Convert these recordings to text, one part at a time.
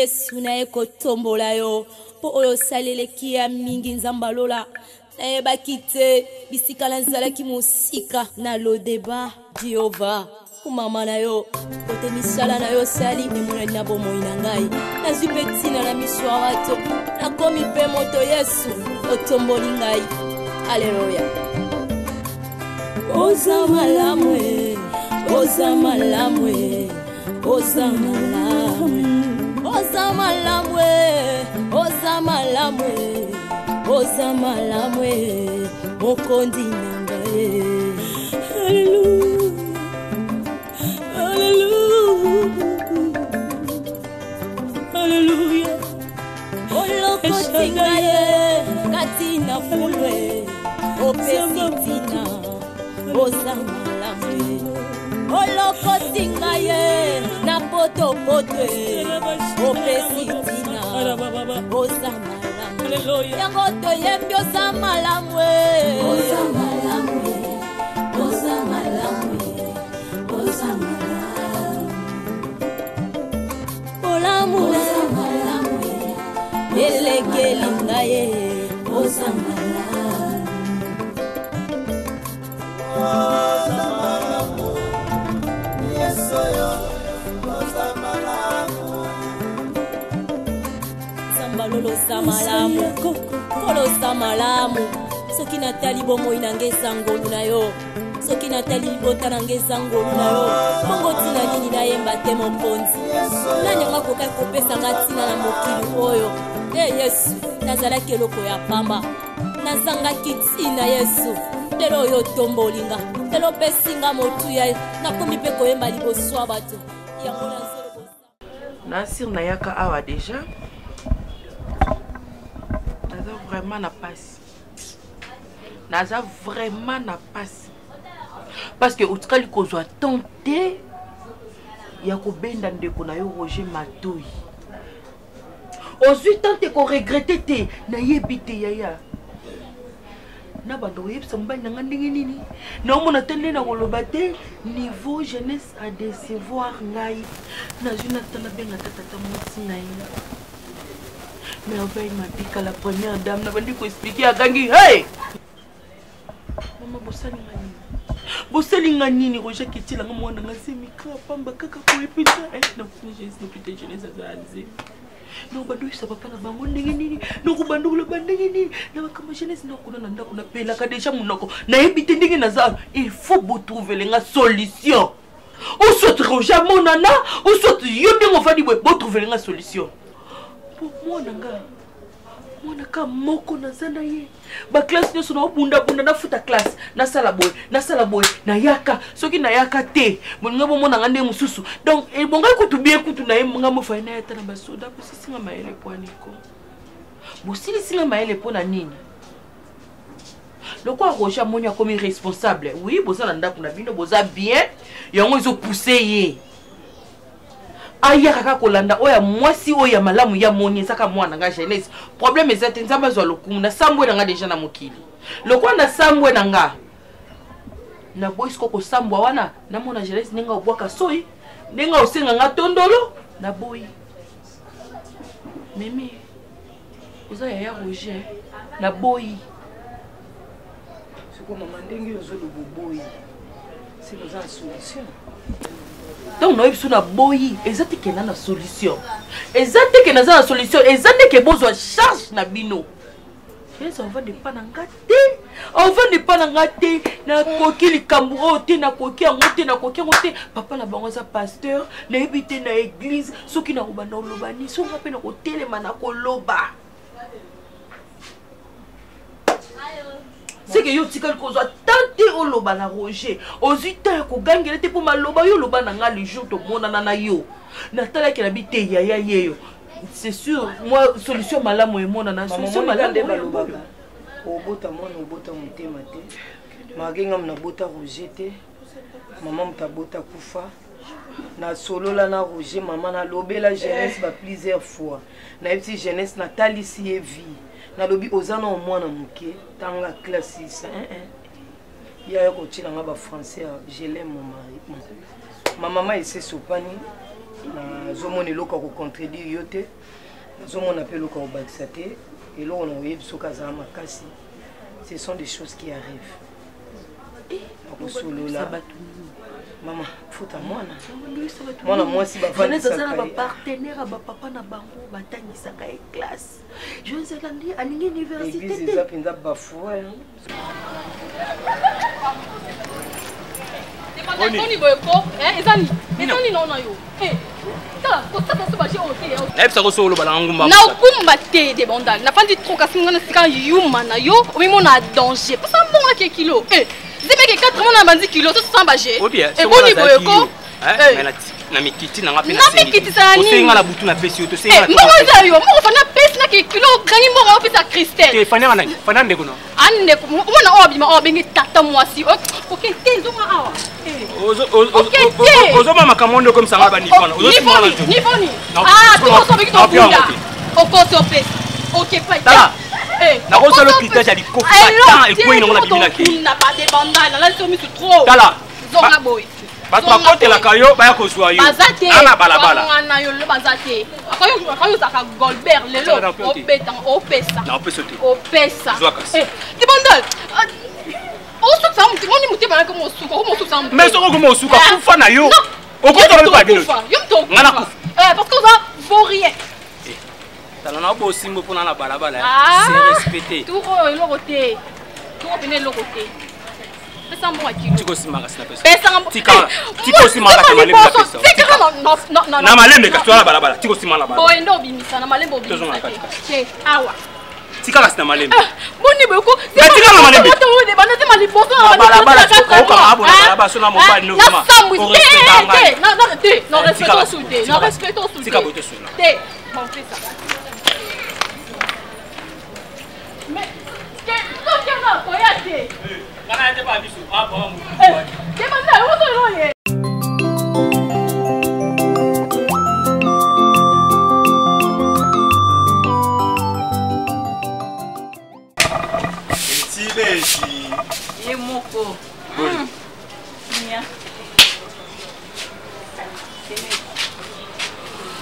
Yesu na eko tombola yo po oyo salele kia mingi nzambalola na eba kite bisika na nzalaki musika na lo deba Jehova kumama na yo kote misala na yo sali memona na bomoi na ngai na zipetina na miswa wato na komi pe moto Yesu otomboli ngai haleluya oza malamwe oza malamwe oza malamwe oza malamwe oza malamwe oza malamwe mokondi nangae haleluya haleluya olokotinga ye katina fulwe opesitina oza malamwe olokotinga ye na potopotwe opesitina oza malamwe yango toyembi oza malamwe oza malamwe oza malamwe oza malamwe oza malamwe elekeli ngaye oza malamwe oza malamwe yesoyo oza malamwe sambalolo samalamu kolo samalamu soki natali bomoi nange sangolu na yo soki natali libota nange sangolu na yo bongo tina nini nayemba te mokonzi nanyanga kokai kopesanga tina na mokili oyo Yesu nazalaki eloko ya pamba nazangaki tina Yesu lelo oyo tombolinga lelo pesinga motuya nakomi mpe koyemba liboso ya bato yango Nasir nayaka awa déjà naza vraiment na passe naza vraiment na passe parce que utikali kozwa tenter ya kobenda ndeko na yo Roger Matoyi ozwi tante ko regretter te na yebi te yaya na bando yebisa mbali nanga ndenge nini na omona tele na koloba te niveau jeunesse à décevoir ngai na juna tana benga tata mwasi na ina mais Obaï m'a dit que la première dame n'a pas dit qu'on expliquait à Gangi hey maman bosali ngani Roger Kiti la mwana nga semika pamba kaka ko epita na jeunesse no pita jeunesse azazi no bando isa papa na bango ndenge nini no ko bando lo bandenge nini na kama jeunesse no kuna nda kuna pela ka déjà munoko na ebite ndenge na za il faut vous trouver la solution ou soit Roger monana ou soit yo ndenge ofadi bo trouver la solution pour moi nanga mwana ka moko na zana ye ba classe nyoso na bunda na futa classe na sala boy na yaka soki na yaka te moninga bo mona ngande mususu donc e bonga kutu bien kutu na ye monga mo fa na yata na basoda ko sisinga maele poaniko bosili singa maele pona nini loko Roger monya comme responsable oui boza na ndako na bino boza bien yango izo pousser ye aya kaka kolanda oya mwasi oya malamu ya moni saka mwana nga jeunesse problème ezate nzamba zwa lokumu na sambwe nga déjà na mokili lokwa na sambwe nga na boys koko sambwa wana na mona jeunesse nenga obwaka soi nenga osenga nga tondolo na boy mimi oza ya Roger na boy siko mama ndenge ozo lo boy c'est nos solution. Donc nous avons une boyi, ezate ke na solution. Ezate ke na solution, ezate ke bozo charge na bino. On va ne pas ngate. On va ne pas ngate na koki likambu ote na koki ngote na koki ngote. Papa la bango za pasteur, na ebite na église, soki na robana olobani, so va pe na hôtel mana koloba. C'est que yo tikal ko zwa tante oloba na Roger ozita ko gangela te po maloba yo loba na nga le jour to mona na yo na tala ke na bite ya yeyo c'est sûr moi solution malamu e mona na solution malamu de baloba obota mona obota mutema te magenga mna bota Roger te maman mtabota kufa na solo la na Roger maman na lobela jeunesse ba plusieurs fois na petit jeunesse na talisi e vie na lobi ozana au moins na muke tanga classe 6 il y a ko tshila nga ba français je l'aime mon mari ma maman ese sopani nazomona eloko akocontredire yo te nazomona mpe eloko akobakisa te eloko na oyebi soki azala makasi ce sont des choses qui arrivent akosolola mama futa mwana mwasi bavandisaka bapartenaire ya bapapa na bango batangisaka ye classe jozelandi alingi université te eza mpenza bafoi Tony Boyko, ezani nona yo. Nayebisa ko solo balangumba. Na kumba te de bandal. Na fandi trop kasi ngana sika yuma na yo, omi na danger. Parce que mbonga ke kilo. Zebe ke 4 na bandi kilo, to samba je. Et Tony Boyko, na mikiti na ngapi na sengi. Na mikiti sana ni. Osenga na butu na pesi yo, to senga. Mbonga za yo, mbonga fana pesi na ke kilo, gani mbonga opesa Christelle. Te fanya na fanya ndeko no. Ande ko mona obi ma obengi tata mwasi. OK, tenzo ma awa. Ozo mama kamondo comme ça ngaba ni fana. Ozo simala njo. Ni foni. Ah, tu so biki to bunda. Okoso pesi. OK, pas. Tala. Na ko solo pitage ali ko fata e point ngona bibina ke. Na pas de bandana, là so mi trop. Tala. Zonga boy. Bato bakote la kayo baya ko zwa yo. Ana balabala. Ana yo le bazate. Akayo saka Goldberg lelo. Opesa. Na opesa te. Opesa. Zwakasi. Ti bandal. Osuka samu ngoni muteba ko mosuka, ko mosuka samu. Mais soko ko mosuka kufa na yo. Okoto ba bilo. Ngana kufa. Parce que ça vaut rien. Tala na bo simbo pona na balabala. C'est respecté. Tout le côté. Tout venir le côté. Pesa mo akilo. Tiko simanga sina pesa. Pesa mo. Tiko simanga ka malembe ka pesa. Non. Na malembe ka tola balabala. Tiko simanga balabala. Boy ndo bimisa na malembe bimisa. Che, awa. Tika ka sina malembe. Boni beko. Tika na malembe. De bana te maliboso na balabala. Ko ka abo na balabala so na mo ba no ma. Non, respectons soudé. Non, respectons soudé. Tika bote soudé. Té. Bon, fais ça. Mais qu'est-ce que là, koyate? Kana ete ba biso. Ah bon. Demanda, où sont les ye moko.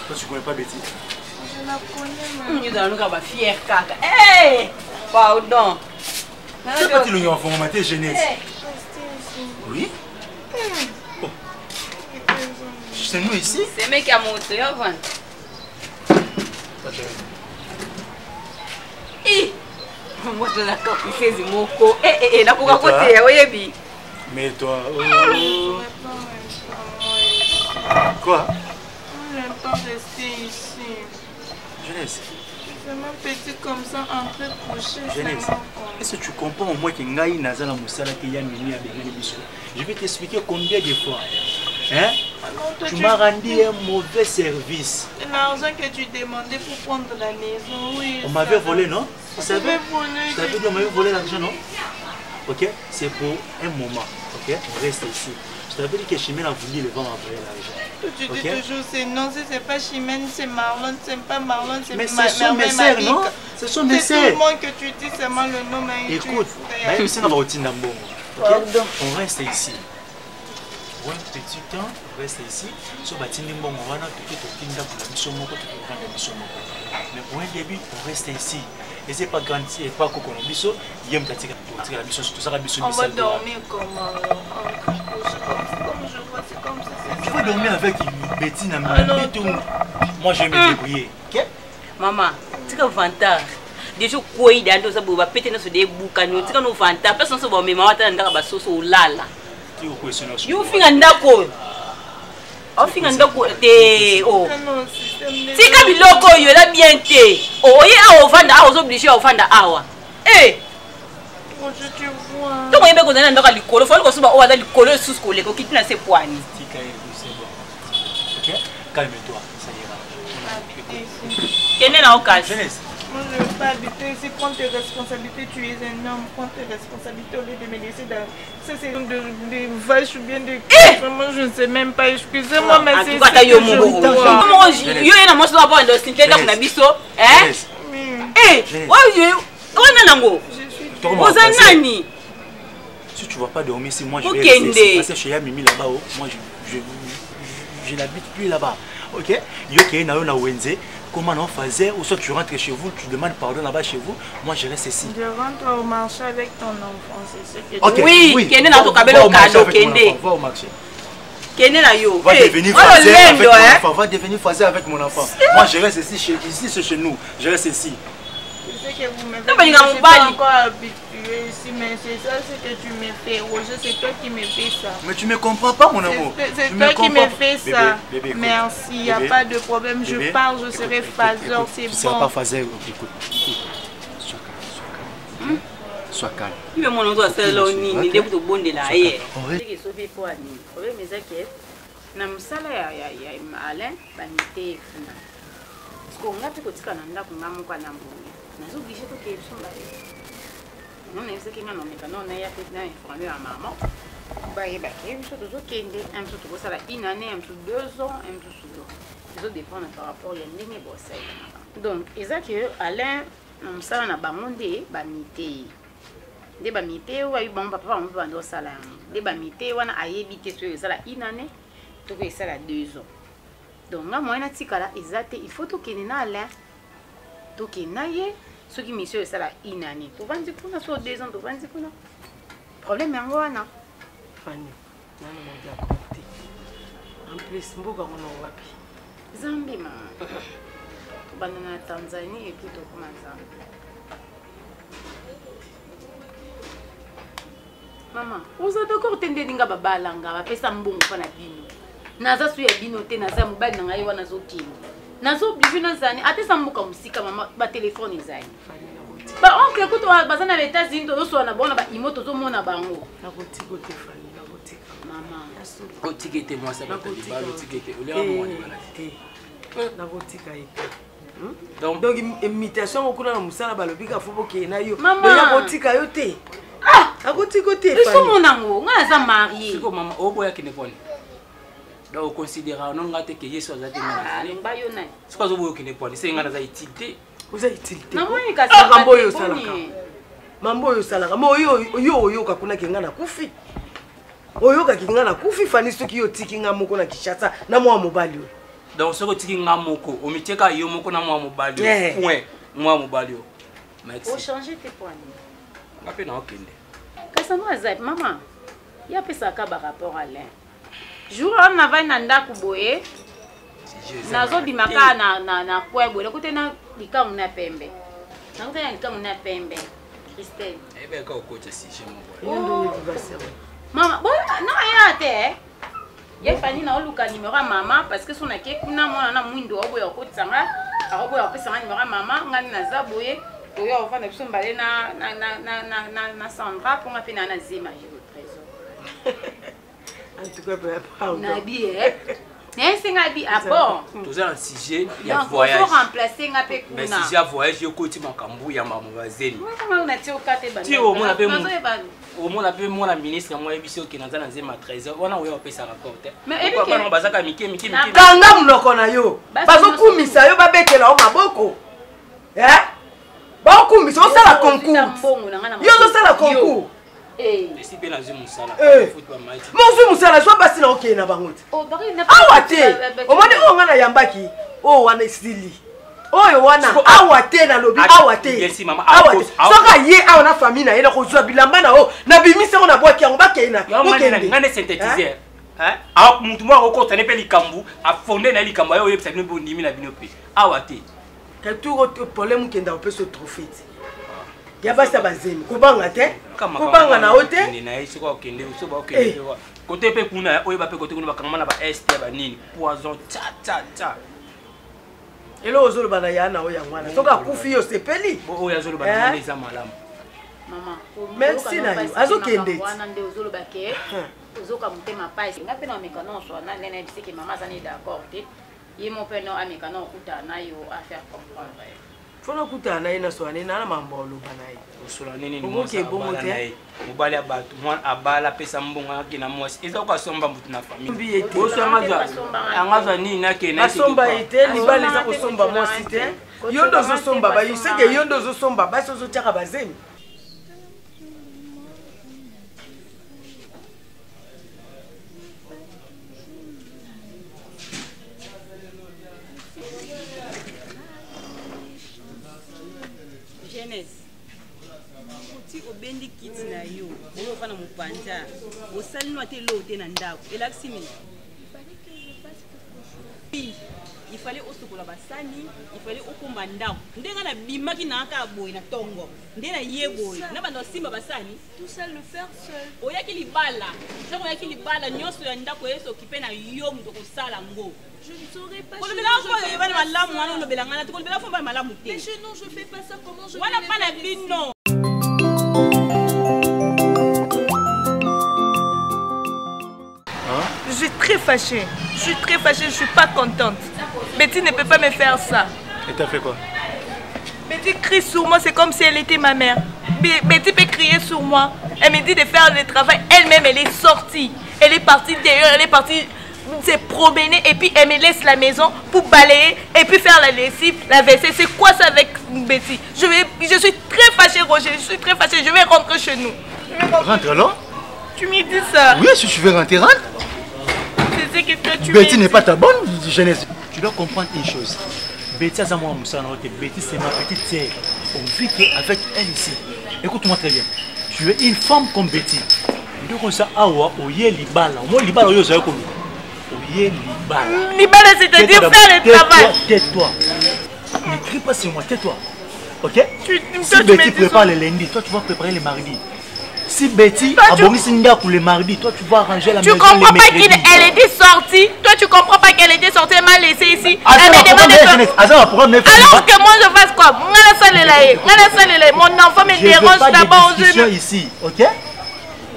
Toi, tu connais pas Betty? Je la connais, mais... Tu dois nous fier, caca. Hey! Pardon. C'est pas tu l'as formaté jeunesse? Oui? Oh. C'est nous ici? C'est mec qui a monté, avant. Moi, je l'ai fait du moko. Eh, la pourquoi côté, oui, mais toi, quoi? On n'aime pas rester ici. Jeunesse. C'est même petit comme ça, entrer coucher. Jeunesse, est-ce que tu comprends au moins que Ngaï Nazala Moussala Kiyani a béni l'émission? Je vais t'expliquer combien de fois. Hein? Tu m'as rendu un mauvais service. L'argent que tu demandais pour prendre la maison, oui. On m'avait volé, non? Tu savais volé. Je t'avais dit on m'avait volé l'argent, non? Ok? C'est pour un moment. Ok? On reste ici. Je t'avais dit que Chimène a voulu le vendre après l'argent. Tu dis toujours c'est non, si c'est pas Chimène, c'est Marlon, c'est pas Marlon, c'est mais ce sont mes sœurs, non? Ce sont mes sœurs. C'est tout le monde que tu dis seulement le nom, mais écoute, on reste ici. Pour un petit temps, on reste ici. Sur Batini Bon, on va pour la mission Moko, mais pour un début, on reste ici. Et c'est pas garanti, et pas qu'on a mis il y a une pratique pour la mission, tout ça, la mission. On va dormir comme je vois, c'est comme ça. Tu vas dormir avec Betty moi je vais me débrouiller. Maman, c'est un vantage. Déjà, quoi il y a dans ça, va péter sur des boucans, c'est un vantage. Personne ne va me mettre dans la sauce au lala. Tu fais un d'accord. On fait un d'accord. Oh. C'est comme le loco, il a bien été. Oh, il y a un vanda, aux obligés à vendre awa. Eh! Je te vois. Donc, il y a un endroit à l'école. Il faut que ce soit à l'école sous l'école qui quitte ses poignées. Ok? Calme-toi, ça ira. Quelle est l'occasion? Moi, je ne veux pas habiter ici. Prends tes responsabilités. Tu es un homme. Prends tes responsabilités au lieu de me laisser dans. Ça, c'est des vaches ou bien des. Vraiment, je ne sais même pas. Excusez-moi, mais c'est. Comment il y a un monstre à voir dans le cimetière dans la biso? Hein? Eh! Si tu ne vas pas dormir ici, moi je vais rester. Parce que chez Mimi là-bas, moi je n'habite plus là-bas. Ok? Yo qui est na Wenze, comment on faisait, ou soit tu rentres chez vous, tu demandes pardon là-bas chez vous, moi je reste ici. Je rentre au marché avec ton enfant, c'est ce que tu Ok, Oui, Kende na to kabelo cadeau Kende. Va au marché. Kende na yo. Va devenir fazer avec mon enfant. Va devenir fazer avec mon enfant. Moi je reste ici, c'est chez nous. Je reste ici. Je sais que vous me faites. Non, mais Je il y a un suis pas bal. encore habituée ici, mais c'est ça ce que tu me fais. Roger, c'est toi qui me fais ça. Mais tu me comprends pas, mon amour. C'est Tu toi qui me comprends fais pas. ça. Bébé, écoute. Merci, il n'y a Bébé. pas de problème. Je Bébé. parle, je serai Écoute, phaseur, c'est tu ne seras bon. pas phaseur. Écoute. Sois calme. Il veut mon autre saloni, ni de bonde la hier. Arrête. Que sauver pour ani. Problème est que na musala ya Alain banité funa. Parce qu'on a pu kotika na ndako ngamu kwa nambo. Nazo obligé to ke somba. Non est ce que ngana meka non na ya peut na informer à maman. Ba yeba ke biso to kende, un peu to sala une année, un peu 2 ans, un peu sous. Ça dépend par rapport ya ndenge bossa. Donc, eza que Alain na musala na bangonde banité. De bamité ou ayi bon papa on va ndo sala de bamité wana ayebi te so sala une année to ko sala 2 ans donc nga moyena tikala ezate il faut to kenena Alain to kenaye ce qui monsieur sala une année to vandi kuna so 2 ans to vandi kuna problème yango wana Fanny nana mo dia côté en plus mboka mona wapi Zambie mama to banana Tanzanie et puis to kuma Zambie. Maman, vous êtes encore tendé d'inga babalanga, ba pesa mbongo pa na bino. Naza su ya bino te naza mobali na ngai wana zokini. Nazo obligé na zani, atesa mboka musika mama ba téléphone ezali. Ba oncle kuto bazana na États-Unis to so na bona ba imoto zo mona bango. na kotiko te Fanny na kotika Maman, O tikete moi ça va te dire le tikete. O le mo ni bala. na kotika ete Donc donc imitation okuna na musala balobi ka fo boke na yo Maman. mais na kotika yo te akotiko te ils sont Fanny mon amour, nga za marié. siko mama o boya kine poni. Donc on considère non ngate ke yeso azate Ah, mwana. mba yo nai. Siko zo boya kine poni. C'est ngana za itilité. oza utilité Na moi kasi mambo oyo osalaka mambo oyo osalaka mo oyo oyoka kuna kenga na kufi oyoka kenga na kufi Fanny soki yo tiki nga moko na Kinshasa na mwa mobali oyo Donc soko tiki nga moko o miteka yo moko na mwa mobali. Yeah. Point. Mwa mobali. Faut Merci. changer tes poignets. Ngape na okende. Kasi moi za maman. Ya pesa ka ba rapport à Alain. Jour on avait na ndako boye. Nazo bimaka na kwa boye kote na likamu na pembe. Na kote na likamu na pembe. Christelle. Ebe ka okocha si je mo. yo ndo anniversaire Maman, bon non ya te. Ya fani na oluka numéro ya maman parce que son ake kuna mona na mwindo oboya kotsanga. Aroboya kopesa numéro ya maman ngani na za boye. Oyo ofana biso mbale na Sandra pour nga pe na zema je le trésor. en tout cas pardon Nabi mais c'est ngabi ah bon. Toza un sujet ya Donc, voyage. faut remplacer nga pe Mais kuna. sujet ya voyage yo koti makambu ya mama bazeni. Comment on a tiré au café ban? Ti au mona pe au mona pe mona ministre moi biso ki naza na zema trésor. Wana oyo opesa rapport te. Mais Pourquoi ebike- bana bazaka mike. kanga munoko na yo Basi bazokumisa yo babetela yo maboko baokumisa osala concours yo ozosala concours Si pe na zemu sala. Eh. Foot ba maiti. mozwi mosala so basi na okeye na bango te awa te omoni oyo nga na yambaki oyo wana esili oyo wana awa te nalobi awa te Yes, mama. awa te soki aye awa na famille na ye na kozwa bilamba na oyo na bimisi yango na bwaki yango bakei na ngane synthétiser. Hein? Ah, mutu mo akokota ne pe likambu, afonde na likambu ayo yebisa bino bondimi na bino pe. Awa te. katuro problème okenda opesa trophée te ya basi ya bazemi kobanga te kobanga na yo te na ye siko okende so ba okende kote pe kuna oyo ba pe kote kuna bakangama na ba ST ba nini poison cha elo ozoloba na ya na oyo yango wana soki akufi yo sepeli bo oyo azoloba na ngane eza malamu. Maman, Merci na yo. Azokende. wana nde ozoloba ke ozoka motema pasi nga mpe na omeka nyonso wana ndenge nayebi seke mama azani d'accord te ye mo mpe no ameka na okutana na yo affaire comprendre fona okutana na ye na soane na mambo oloba na ye osola nini ni Okoki mwasi ebomo abala te? na ye mobali ya bato mwana abala apesa mbongo ayaki na mwasi eza kokasomba mutu na famille Mbi ete. boso angazwa nini nake na basomba ye te libala eza kosomba mwasi te yo nde ozosomba bayiseke yo nde ozosomba basi ozotiaka bazemi Oti obendi kiti na yo. Oyo fana mupanja. Osali no te lo te na ndako. Elaximi. Il fallait au sokola basani, il fallait au commandant. Ndenga na bimaki na aka boy na tongo. Ndena yeboy. Na bando simba basani. Tout seul le faire seul. Oyaki libala. Soko oyaki libala nyoso ya ndako yeso okipe na yo mutoko sala ngo. Je ne saurais pas. Mais non, je fais pas ça. Comment je voilà pas la vie, non. Je suis très fâchée. Je suis pas contente. Betty ne peut pas me faire ça. Et t'as fait quoi? Betty crie sur moi, c'est comme si elle était ma mère. Betty peut crier sur moi. Elle me dit de faire le travail. Elle-même, elle est sortie. Elle est partie d'ailleurs, elle est partie se promener et puis elle me laisse la maison pour balayer et puis faire la lessive, la vaisselle. C'est quoi ça avec Betty? Je suis très fâchée, Roger. Je suis très fâchée. Je vais rentrer chez nous. Rentre alors? Tu me dis ça? Oui, si tu veux rentrer, rentre. C'est ce que toi tu Betty n'est pas ta bonne jeunesse. Tu dois comprendre une chose. Betty, c'est moi, Betty, c'est ma petite sœur. On vit avec elle ici. Écoute-moi très bien. Tu es une femme comme Betty. Donc ça, oye libala. Moi, libala, oye libala. Libala, c'est-à-dire faire le travail. Tais-toi. Ne crie pas sur moi, tais-toi. Ok? Si Betty prépare le lundi, toi tu vas préparer le mardi. Si Betty a bon pour le mardi, toi tu vas arranger la maison. Tu comprends pas qu'elle était sortie? Toi tu comprends pas qu'elle était sortie, elle m'a laissé ici. Alors que moi je fasse quoi? Mon enfant me dérange d'abord. Je veux pas de discussion ici, ok?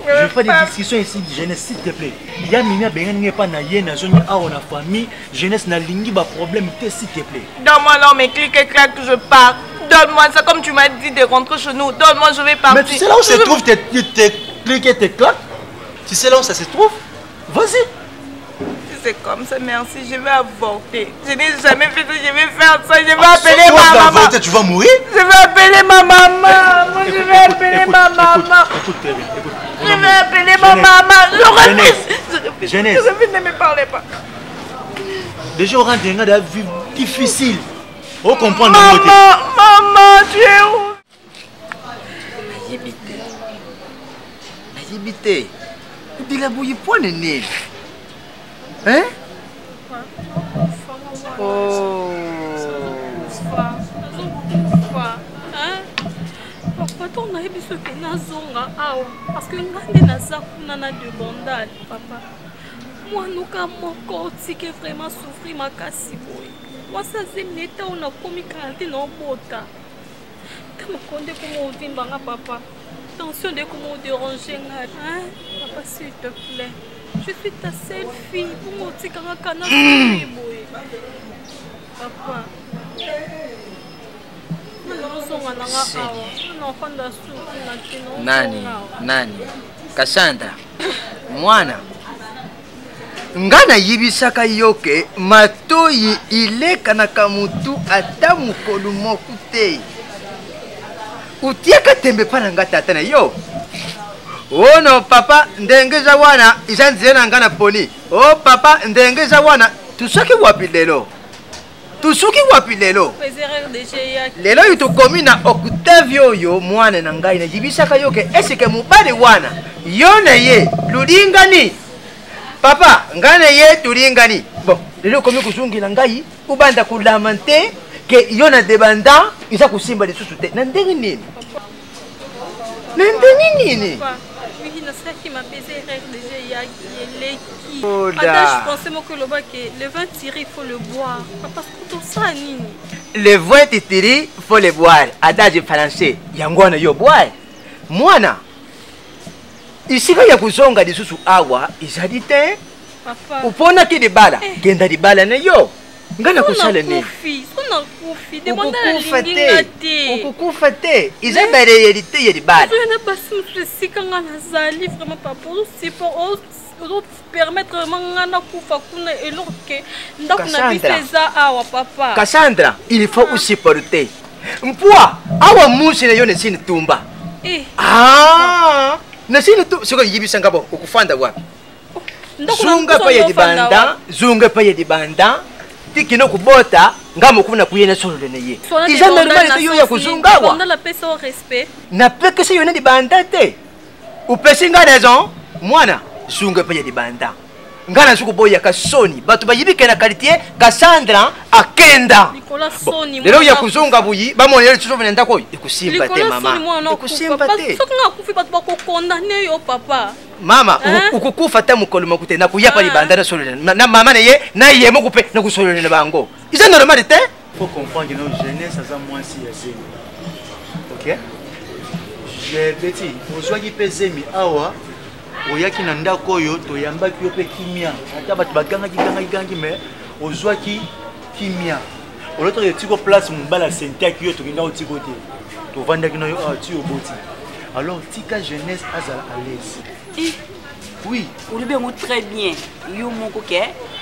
Je veux pas de discussion ici, jeunesse, s'il te plaît. Il y a Mimia Bengan pas na yé na zone a on a famille, jeunesse na lingi ba problème, s'il te plaît. Donne-moi là mes clics et claques, je pars. Donne-moi ça comme tu m'as dit de rentrer chez nous. Donne-moi, je vais partir. Mais tu sais là où se trouve tes clics et tes claques? Tu sais là où ça se trouve? Vas-y. C'est comme ça, merci, je vais avorter. Je n'ai jamais fait ça, je vais faire ça, je vais appeler ma maman. Avorter, tu vas mourir? Je vais appeler ma maman. Je vais appeler ma maman. Écoute très bien, écoute. Je vais appeler ma maman. Je refuse, ne me parlez pas. Déjà, on rentre dans une vie difficile. On comprend maman, tu es où? Nayibite. Tu la bouillie point de nez. Hein? Oh. Papa, ton aïe, ce que nazonga, parce que ngande naza kuna de bondal, papa. Moi, nous quand mon que vraiment souffrir ma casse. Moi, ça c'est l'état où on a commis quarantaine en bota. Tu me connais comment on vit, papa. Attention de comment on déranger, hein? Papa, s'il te plaît. Je suis ta seule fille. Pour mon petit canard, papa. Nani? Cassandra. Mwana. Ngana yibisaka yoke matoyi ileka na kamutu ata mukolu moko te. Utiaka tembe pana ngata tana yo. Oh no papa ndengeza wana izanzena ngana poni. Oh papa ndengeza wana tusoki wapi lelo? Tusuki wapi lelo? Lelo yutukomi na Octavio yo mwana na ngai na yibisaka yoke esike mubale wana. Yo na ye ludingani. Papa, ngane ye tulingani. Bon, lelo komi kuzungila ngai ubanda kulamante ke yona debanda isa kusimba lisusu te. Nandenge nini? Nandenge nini? Papa, oui, na saki ma baiser déjà yaki. Oda. Je pensais moi que le vin tiré il faut le boire. Papa, c'est tout ça nini? Le vin tiré il faut le boire. Adage français. Yangwana yo boire. Mwana. Isika ya kuzonga lisusu awa izadi te. Papa. Upona ki dibala. Genda dibala na yo. Ngana kusala ni. Ukukufa te. Izabere yerite yedibala. Je n'ai pas si quand on a zali vraiment pas pour permettre vraiment kufa kuna eloke ndakuna bifeza awa papa. Cassandra, il faut aussi porter. Mpwa awa musi na yo ne sini tumba. Ah. Nasini tu siko yibisa ngabo ukufanda wapi? Zunga pa yedi banda, tikino kubota ngamo kuna kuyena solo neye iza normal te yo ya kuzungawa on la paix au respect na peke se yona di banda te upesi nga raison mwana zunga pe di banda ngana suku boya ka soni batu bayibike na quartier Cassandra akenda Nicolas Soni lelo ya kuzunga buyi bamonele tsoso venda ko ikusimba te mama ikusimba te sokinga kufi batu bako condamner yo papa mama ukukufa ta mukolo makute na kuyapa di banda na solo na mama na ye na ye mokupe na kusolo na bango iza normal te faut comprendre que notre jeunesse a moins si assez OK je petit ozwaki pezemi awa oyaki na ndako oyo toyambaki yo pe kimia ata bato bagangaki mais ozwaki kimia oloto etiko place mobala sentaki yo tokinga otiko te tovandaki na yo ti oboti alors tika jeunesse azala à l'aise oui olobi yango très bien yo moko ke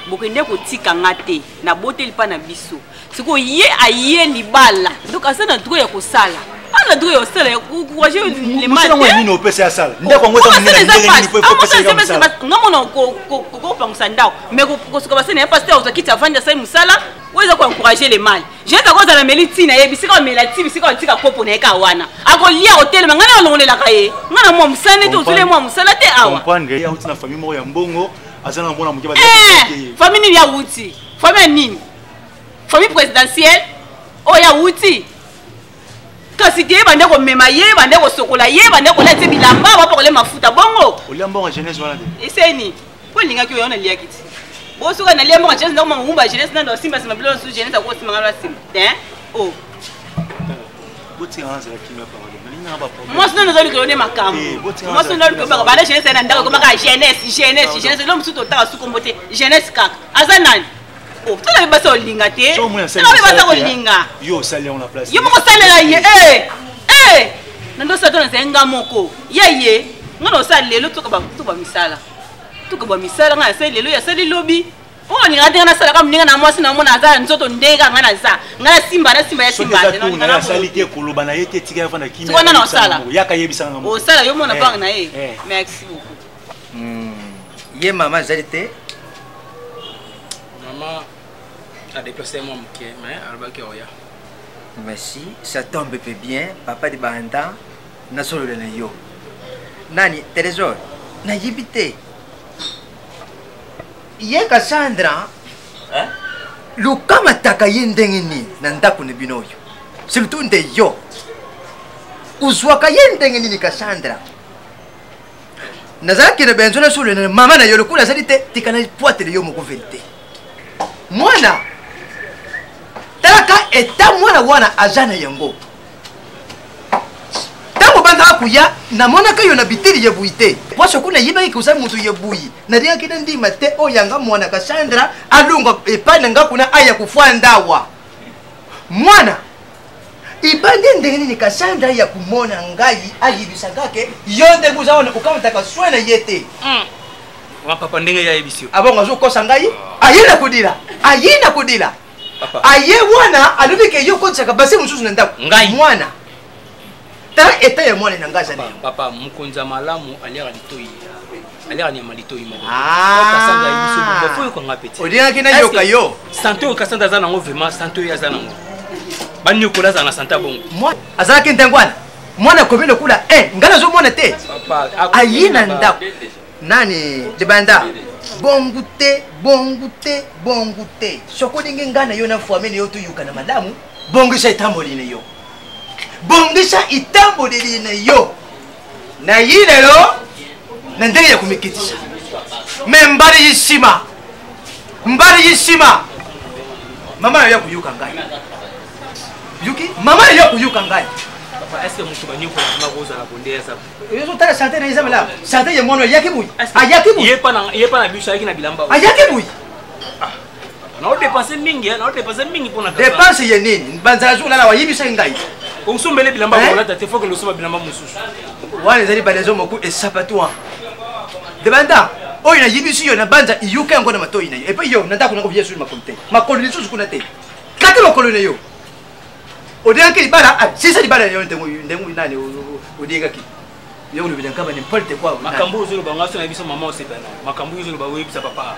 bokende kotika nga te na boteli mpa na biso sikoyo ye aye libala donc asa na droit ya kosala ana droit ya kosala ya kourage le mal te nini opesa ya sala ndako yango eza monene ndenge nini po opesa ya mosala nga mona kopangisa ndako mais kosuka basene ya pasteur ozakiti avandi asali mosala oyo eza koencourage le mal jete akozala meli ntina ye bisika omela ti bisika otika kopo na ye ka wana akolia kotelema ngai na alongolelaka ye ngai na mwa mosala te ozuli mwa mosala te awa comprendre ye auti na famille moko ya mbongo aza na mwana moke famille nini ya wuti famille nini famille présidentielle oyo ya wuti kasi te bande komema ye bande kosokola ye bande kolati bilamba bapokole mafuta bongo olia mbongo jeunesse wana te eseni po lingaki oyo naliaki ti bosuka nalia mbongo jeunesse ndako mangumba jeunesse nando simba simba bilo su jeunesse akosimba ngalo simba te oh botika anzela kimia parole malinga ba problème moi sinon nazali kolone makambo moi sinon nazali kolone bale jeunesse na ndako komaka jeunesse lo msuto taka sukombote jeunesse kaka aza nani oh tala basa olinga te tala basa olinga yo sali on la place yo moko salela ye nando sa tona senga moko ye ngano sa lelo to ba misala nga sa lelo ya sali lobi oh ni ngade na sala kam ninga na mwasi na mona za nzoto ndeka ngana za ngana simba ya simba na sali te koloba na yete tika yafana kimia so na sala yaka yebisa ngamo oh sala yo mona bang na ye merci beaucoup ye mama zarite maman a déplacé moi moké mais albaki oya merci ça tombe peu bien papa de banda na solo na yo nani Trésor na yibite ye Cassandra lukama taka yendenge ni na ndako ne binoyo surtout nde yo uzwaka yendenge ni Cassandra nazaki na benzo na solo na mama na yo lokula salite tikana poite yo moko vérité mwana taka eta mwana wana azana yango tango banda kuya na mona kayo na bitiri yebuite waso kuna yiba ikusa mutu yebuyi na dia kida ndima te oyanga mwana Cassandra alunga epana nga kuna aya kufua ndawa mwana ibande ndenge ni Cassandra ya kumona ngai ayibisangake yonde kuzaona ukamtaka swena yete wa papa ndenge ya ebisio abonga zo kosa ngai ayina kudila aye wana alubike yo kotsaka basi mususu ndako ngai mwana ta eta ya mwana na ngaza ni papa mukonza malamu aliara litoi aliara ni malito imo Cassandra ibiso bofo ko ngapeti odia kina yoka yo santo yo Cassandra za nango vraiment santo yo za nango bani ko za na santa bongo mwana azala kintangwana mwana komelo kula ngana zo mwana te papa ayina ndako nani de banda bongute sokolinge ngana yo na famille yo tuyuka na madamu bongisa itamboline yo bongisa itamboline yo na yilelo na ndenge ya kumikitisha mbali yisima mama ya kuyuka ngai yuki mama ya kuyuka ngai papa est-ce que mutu bani ko na goza la bondeza yo so tala santé na izamela santé ya mono yaki buyi ye pa na biso yaki na bilamba ayaki buyi na o dépenser mingi pona dépense ye nini banzala zo na wa yibisa ngai o sombele bilamba ko la tete faut que le soba bilamba mususu wana zali balezo moku esapatoa de banda oyo na yibisi yo na banza iyuka yango na matoi na yo et puis yo na ndako na ko viesu makolo ni susu kuna te kate makolo na yo odeka ki bala sisa di bala yo ndengu nani odeka ki yo le bidan kama n'importe quoi makambo zo ba ngaso na biso mama osepana makambo zo ba webisa papa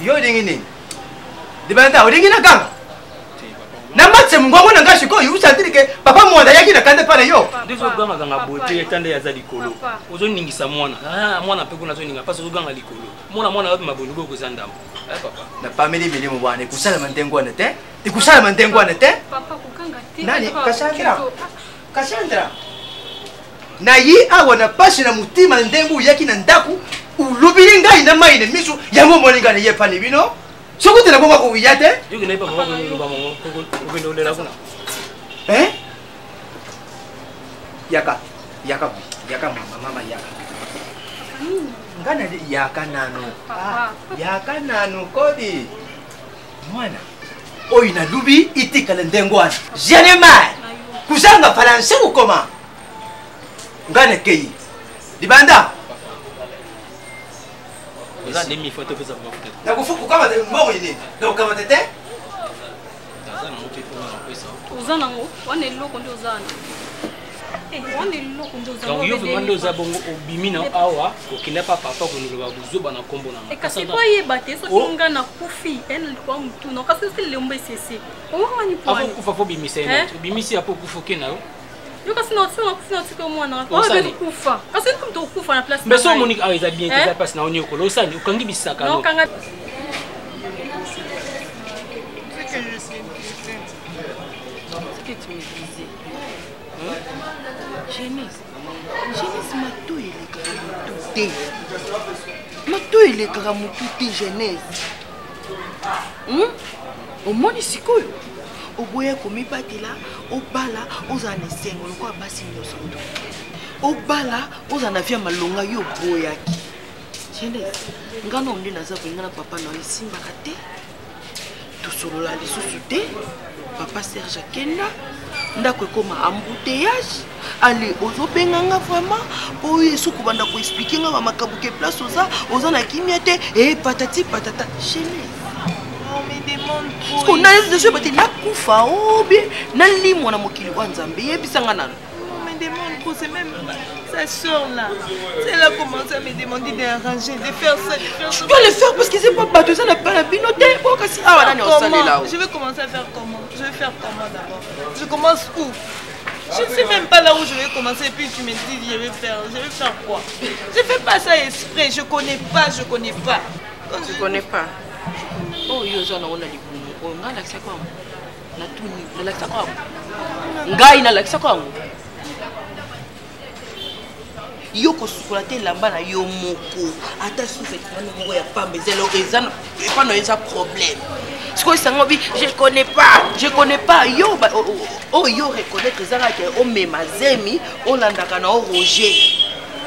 yo dingi ni Libanda olingi na ganga. Na matse mungongo na ngashi ko usantiri ke papa mwanda yaki na kande pale yo. Ndizo ganga ganga bote etande ya za likolo. Ozo ningisa mwana. Mwana pe kuna zo ninga paso ganga likolo. Mwana wapi mabongo ko zandam. Papa. Na family milimu bwana ikusala mantengo na te. Ikusala mantengo na te. Papa kukanga te. Nani Cassandra? Cassandra. Na yi awa na pashi na mutima ndengu yaki na ndaku ulubiri ngai na mai ne misu yango moninga ne yepani bino. Soko tena bomba ko wiyate? Yuki na papa ko luba mongo ko bendo le la kuna. Yaka mama yaka. Ngana di yaka nano. Yaka nano kodi. Mwana. Oyi na lubi itikala ndengwana. Jene mai. Kuzanga falanse ukoma. Ngane kei. Libanda. Oza ndemi foto pesa mafuta. Na kufuku kama de mbongo ini. Na kama tete? Oza na moto iko na pesa. Oza nango, wana eloko ndio ozana. Wana eloko ndio ozana. Donc yo vimando oza bongo obimi na awa kokenda pa papa ko nuluba buzoba na kombo na. Kasi kwa yeba te so kinga na kufi, kwa mtu na kasi sisi lembe sisi. Owa ni pwani. Afu kufa fo bimisa ina. Bimisi apo kufoke na yo. Yo kasi na tsiko mwana. Owa be kufa. Kasi mtu kufa na place. Mais so Monique a eza bien que ça passe na onyo ko losani ukangi bisaka no. Non kanga. Que tu me disais. Jeunesse mato elekaka motu te jeunesse. Omoni sikoyo oboya komibatela obala ozala na esengo lokola basi nyonso obala ozala na via malonga yo oboyaki jeunesse ngana onde naza kolinga na papa na esimbaka te tosolola lisusu te papa Serge akenda ndako ekoma embouteillage ale ozobenganga vraiment oyo esuku banda koexplike nga bamakambo ke place oza na kimia te patati patata jeunesse on a des choses qui nakufa obi nalimwa na mokili wa nzambe yebisanga nano. On me demande trop, c'est même sa soeur là. Elle a commencé à me demander d'arranger, de faire ça, de faire ça. Tu dois le faire parce que c'est pas battu, ça n'a pas la binoté. Je vais commencer à faire comment? Je vais faire comment d'abord? Je commence où? Je ne sais même pas là où je vais commencer et puis tu me dis je vais faire quoi? Je fais pas ça exprès, je connais pas. Tu connais pas? Oh yo zana ona libumu ko ngala kisa kwa na tuni na lakisa kwa ngai na lakisa kwa yo ko sukola te lamba na yo moko ata souffle tana moko ya pambe zelo ezana pas no eza problème siko sango bi je connais pas yo oh yo reconnaître ezaka ke o mema zemi o landaka na o Roger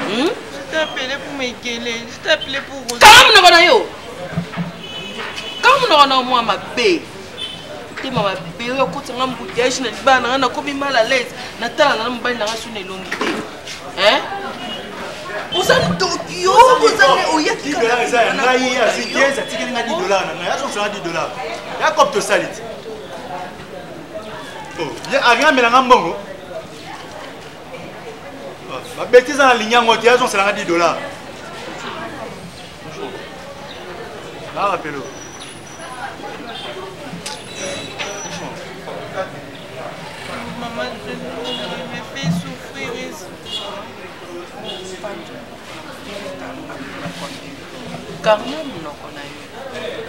je t'ai appelé pour m'égaler, je t'ai appelé pour Roger. Comme na yo quand on a moi ma paix te mama paix yo kotsanga mbouteillage na libana na komi mal à l'aise na tala na mbali na ngasu na longi te osan Tokyo osan oyaki $10 eza ngai azikeza tikeli nga $10 na ngai azo sala $10 ya kop to salit oh ya aria melanga mbongo ba bêtise na linyango te azo sala $10 bonjour là rappelez-le. Maman, je me fais souffrir ici.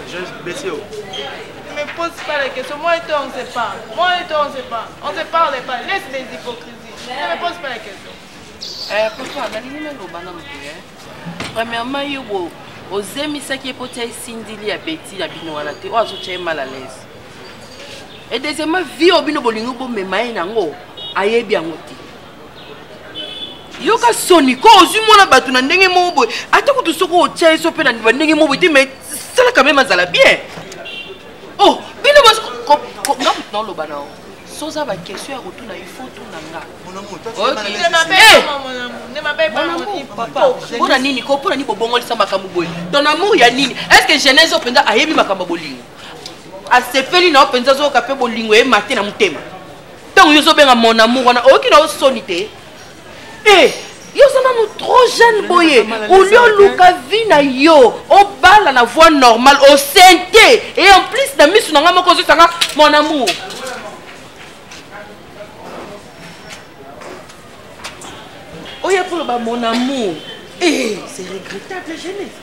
Je baisse. Ne me pose pas la question. Moi et toi, on se parle. On se parle pas. Laisse les hypocrisies. Ne me pose pas la question. Pourquoi premièrement, yo ozemisaki epoti esindili ya beti ya bino wana te oyo azotya ye mal à l'aise et deuxièmement vie oyo bino bolingi bomema ye nango ayebi yango te yoka soni ko ozwi mwana bato na ndenge moko boye ata kutu soki otya ye so mpe na bandenge moko boye te mais salaka meme azala bien oh bino nga motu naoloba nao soza bakestion ya kotuna ifo tunanga mpona nini ko mpona nini bobongolisa makambo boye ton amour ya nini est ce que jeunesse openza ayebi makambo bolingo asepeli na openza azoyoka mpe bolingo eyema te na motema ntango yo ozobenga mon amour wana oyoki na osoni te yo oza nano trop jeune boye olio oluka vi na yo parle na voix normale au synthé et en plus na misu na nga moko zo sanga mon amour. Oya pour mon amour. Eh, c'est regrettable jeunesse.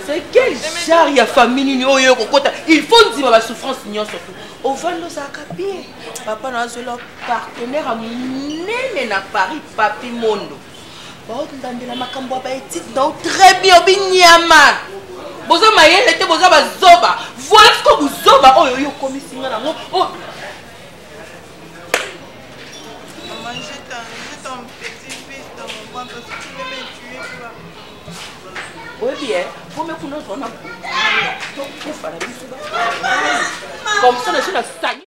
C'est quel genre ya famille ni oyo kokota. Il faut dire ma souffrance nion surtout. Au vando ça bien. Papa na zolo partenaire à nene na Paris papi mondo. Bon ndandela makambo ba etite donc très bien binyama. Boza mayele te boza bazoba. Voilà ce que vous zoba oyo yo komisinga na ngo. Oh. Maman, j'ai ton petit fils dans mon ventre, si tu veux me tuer, tu vas. Oui bien, vous me connaissez on a comme ça je la stagne.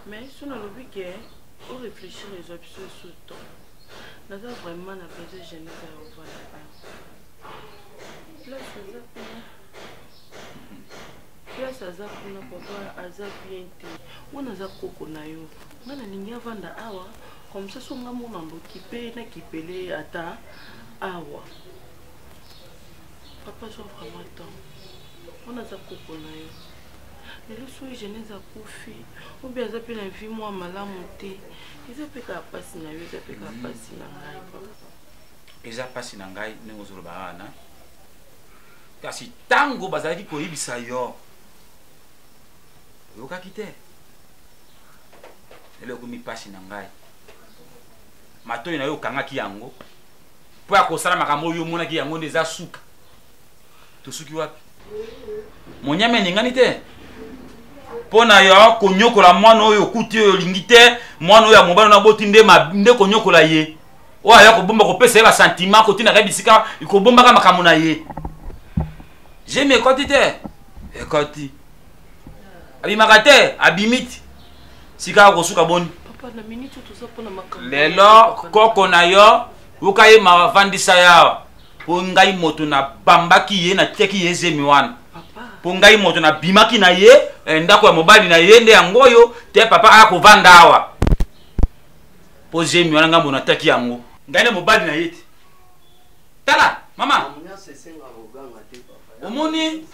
Mais si on a le week-end, on réfléchit les options sous le temps. Nous avons vraiment besoin de jeunesse à revoir là-bas. Place aza kuna papa aza bien te. On aza koko na yo. On a ningi avanda awa. Comme ça son ngamu mambo kipe na kipele ata awa. Papa so vraiment temps. On aza koko na yo. Lelo so jeunesse akufi. Ou bien aza pe na vie moi malamu te. Eza pe ka pasi na yo, eza pe ka pasi na ngai papa. Eza pasi na ngai nengo zolo bana. Kasi tango bazali koyibisa yo. Yoka kite. Ele ko mi pasi na ngai. Matoi na yo kanga ki yango. Po ya kosala makambo yo mona ki yango ndeza suka. To suki wapi? Monyame ningani te. Pona yo konyokola mwana oyo kuti oyo lingite, mwana oyo ya mobali na boti nde konyokola ye. O aya ko bomba ko pesa ye ba sentiment ko tina ka bisika ko bomba ka makambo na ye. Je me kotite. Ekoti. Abi makate, abimiti. Sika ko suka boni. Papa na minute tout ça pour na makambo. Lelo koko na yo, ukaye mavandisa yawa. Po ngai moto na bambaki ye na teki ye zemi wana. Po ngai moto na bimaki na ye, ndako ya mobali na ye nde yangoyo, te papa akovanda awa. Po zemi wana ngambo na teki yango. Ngai na mobali na ye te. Tala, mama. Omoni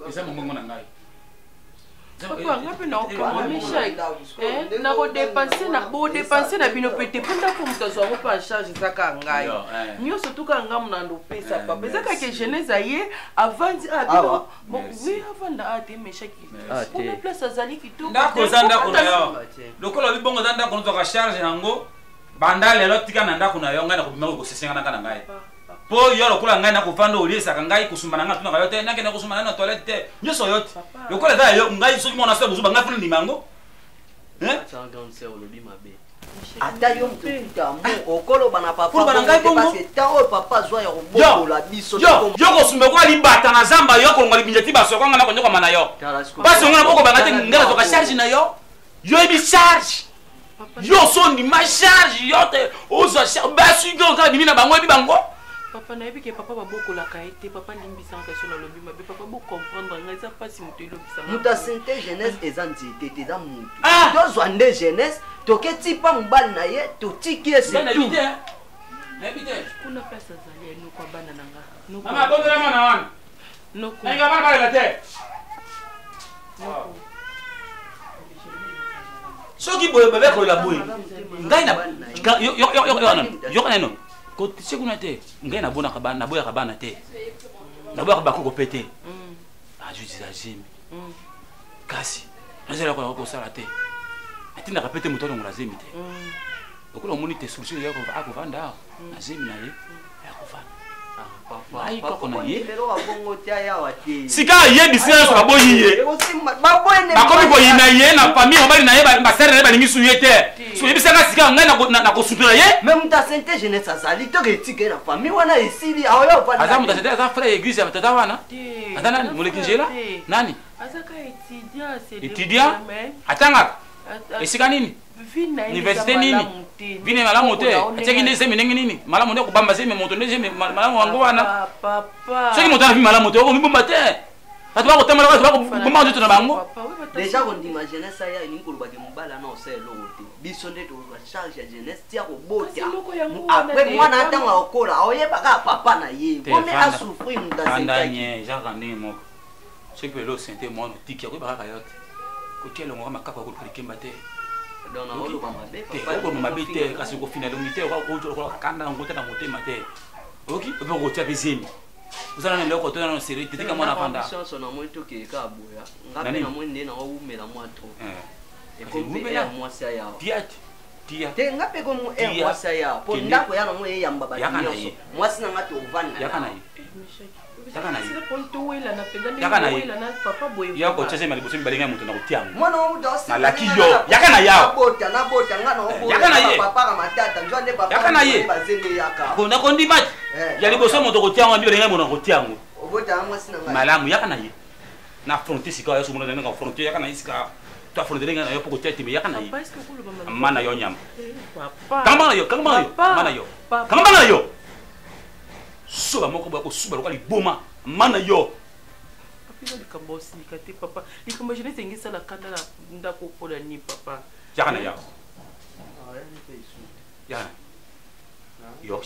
eza mongongo na ngai. Papa ngapi na okomamisha na ko dépenser na bino pete penda ko mutazo ngo pa charge zaka ngai. Nyo surtout ka ngamu na ndo pesa papa. Zaka ke jeunesse aye avant abino. Oui avant da ate meshaki. Pour place azali kitoko. Ndako zanda ko na yo. Lokolo libongo zanda ko ntoka charge nango. Banda lelo tika na ndako na yo ngai na ko bimako ko sesenga na kana ngai. Po yo lokola ngai na kuvanda oliesa ngai kusumba nanga tuna kayote nake na kusumba na toilette nyoso yote lokola da yo ngai soki mona sebo zuba ngai funa limango ça grande sœur lobi mabe ata yo mputa mo okolo bana papa pour bana ngai bongo parce que tant papa zo ya roboko la biso yo kosumba kwa libata na zamba yo ko ngali binjeti baso kwa ngana ko nyoka mana yo basi ngana boko banga te ngana to ka charge na yo ibi charge yo so ndi ma charge yote ozo charge basi ngo ka bimina bango ebi bango. Papa na ebi ke papa ba boko la kaite papa limbisa nka sur lobi mabe papa bo comprendre nga eza pas si muto lobisa muta santé jeunesse ezanti tete za mutu to zwande jeunesse to ke tipa mbali na ye to tiki ese tout na bite kuna pesa zali no kwa bana nanga no mama bondela mwana wana no ko nga bana la te soki boye bebe ko la boye ngai na yo kana no ko sekuna te ngai na bona kabana na boya kabana te na boya kabako ko pete juste la gym kasi nazela ko sala te atina ka pete mutono ngrazemi te okolo moni te solution ya ko vanda na gym na ye ya ko vanda ai ko na ye sika ye business ka boyi ye bakomi ko yina ye na famille mobali na ye ba sere na balingi suye te so yebisaka sika ngai na ko sutura ye même muta santé jeunesse azali to ke tike na famille wana esili ayo pa aza muta santé aza frère église ya tata wana aza nani moleki njela nani azaka étudiant atanga esika nini université nini vine malamu te ateki nde zemi ndenge nini malamu nde kubamba zemi moto nde zemi malamu wango wana papa soki moto ana vi malamu te okomibomba te bato bakotambola bakomanga nzoto na bango déjà kondima jeunesse aya elingi kolobaki mobala na osala eloko te biso nde tozwa charge ya jeunesse tia kobota apres mwana ntango akokola aoyebaka papa na ye kome asouffrir mudasandanye jaka ndenge moko soki mpe lelo sente mwana otiki akoyeba kaka yo te kotia elongoka makaka kolikemba te okoloba mabe te kasi kofina elongi te kanda yango te na motema te oki ope kotia mpe zemi ozala na eloko to nano seri te tika mwana afanda na moi tokeka aboya ngape na moi nde na oumela mwa tro ekompe mwasi aya tia te ngape ko mwasi aya po ndako ya na moi eyamba ba nyonso mwasi na ngati ovanda yaka na ye yaka na ye yaka na ye yako chese mali bosembi balinga mutu na kotiango mwana odosi na laki yo yaka na yao bota ngana obo yaka na ye papa ka matata njonde papa yaka na ye bazende yaka kona kondi bat ya liboso moto kotiango ndio lenga mona kotiango obota mwasi na ngana malamu yaka na ye na frontier sika ya sumuna na frontier yaka na isika to frontier ngana yo poko tiati me yaka na ye mana yo nyam kama na yo mana yo kama na yo soba moko bako suba lokali boma mana yo papilo likambo osika te papa likambo jeunesse engisala kanda na ndako okola ni papa yaka na yao yo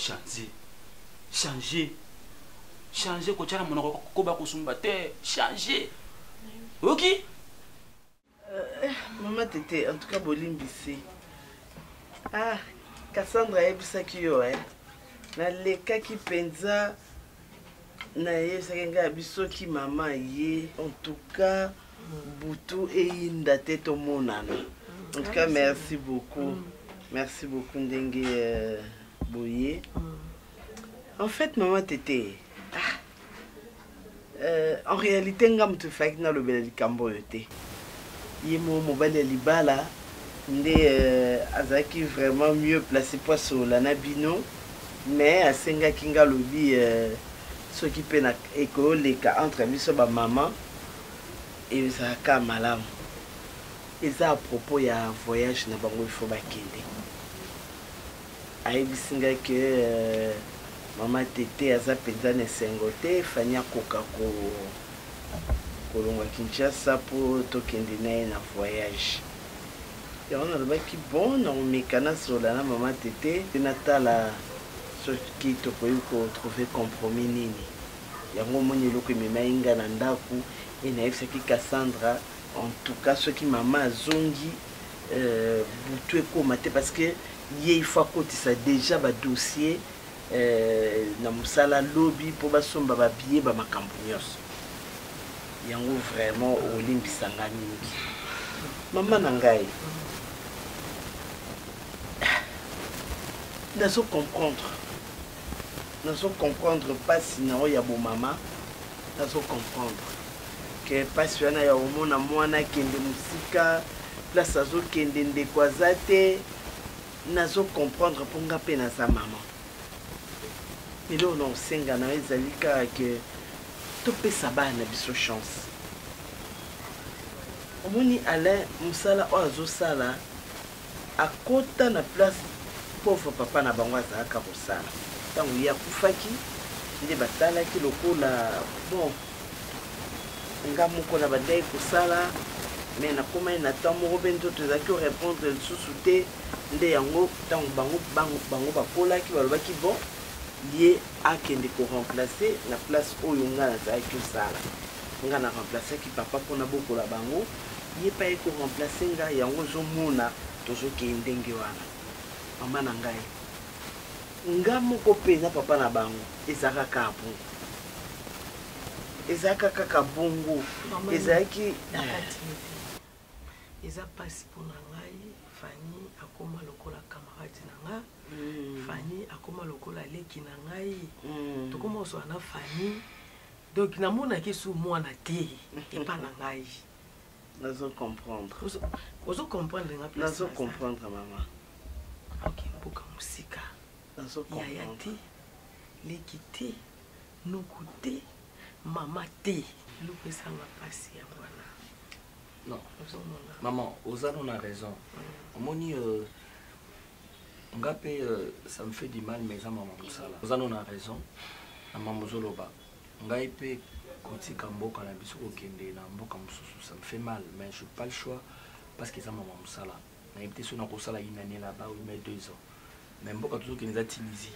changer kotiana monoko koba kosumba te changer oki Maman Tété, en tout cas bolimbisi ah Cassandra yebisaki yo nalekaki mpenza nayebisaki ngai bisoki mama ye en tout cas butu eyinda te tomonana en tout cas merci beaucoup ndenge boye en fait maman Tété en réalité nga mutu faki nalobela likambo oyo te ye mobali ya libala nde azalaki vraiment mieux placé po asola na bino mais asengaki nga lobi soki mpe na ekoleka entre biso bamama ezalaka malamu eza à propos ya voyage na bango ifo bakende ayebisi nga ke mama Tété aza mpenza na esengo te fani akoka kolongwa Kinshasa mpo tokende na ye na voyage yango nalobaki bon naomeka nasola na mama Tété natala soki tokoki kotrouve compromis nini yango omoni eloko ememai nga na ndako enayebisaki Cassandra en tout cas soki mama azongi butu ekoma te parce que ye ifo akotisa déjà badossier na mosala lobi mpo basomba babie bamakambo nyonso yango vraiment olimbisanga mingi mama na ngai nazo comprendre pasi na oyo ya bomama nazo comprendre ke pasi wana ya omona mwana akende mosika place azokende ndeko aza te nazo comprendre mpo nga mpe naza mama eloko na osenga na ezali kaka ke topesa bana biso chance omoni Alain mosala oyo azosala akota na place pauvre papa na bango azalaka kosala ntango ye akufaki nde batalaki lokola bon nga moko na badai kosala me nakomai na temps moko mpe nzoto ezalaki orépondre lisusu te nde yango ntango bango bakolaki balobaki bon ye akende koremplace na place oyo nga nazalaki osala nga na remplaceaki papa mpona bokola bango ye pa ye koremplace nga yango ozomona tozokeye ndenge wana mama na ngai nga moko mpenza papa na bango ezalaka kaka bongo ezalaka kaka bongo ezalaki eza pasi mpona ngai Fanny akoma lokola camarade na nga Fanny akoma lokola leki na ngai tokoma ozwa na Fanny donc namonaki su mwana te epa na ngai nazo comprendre ozo comprendre nga place nazo comprendre mama ok mboka mosika yaya te leki te nuku te mama te eloko esanga pasi ya wana non maman ozano na raison omoni nga mpe ça me fait du mal mais eza mama mosala ozano na raison na mama ozoloba ngai mpe kotika mboka na biso kokende na mboka mosusu, ça me fait mal, mais je n'ai pas le choix parce que ça maman mosala na été sur na kosala une année là-bas ou mais 2 ans, mais mboka toujours que nous a Tunisie,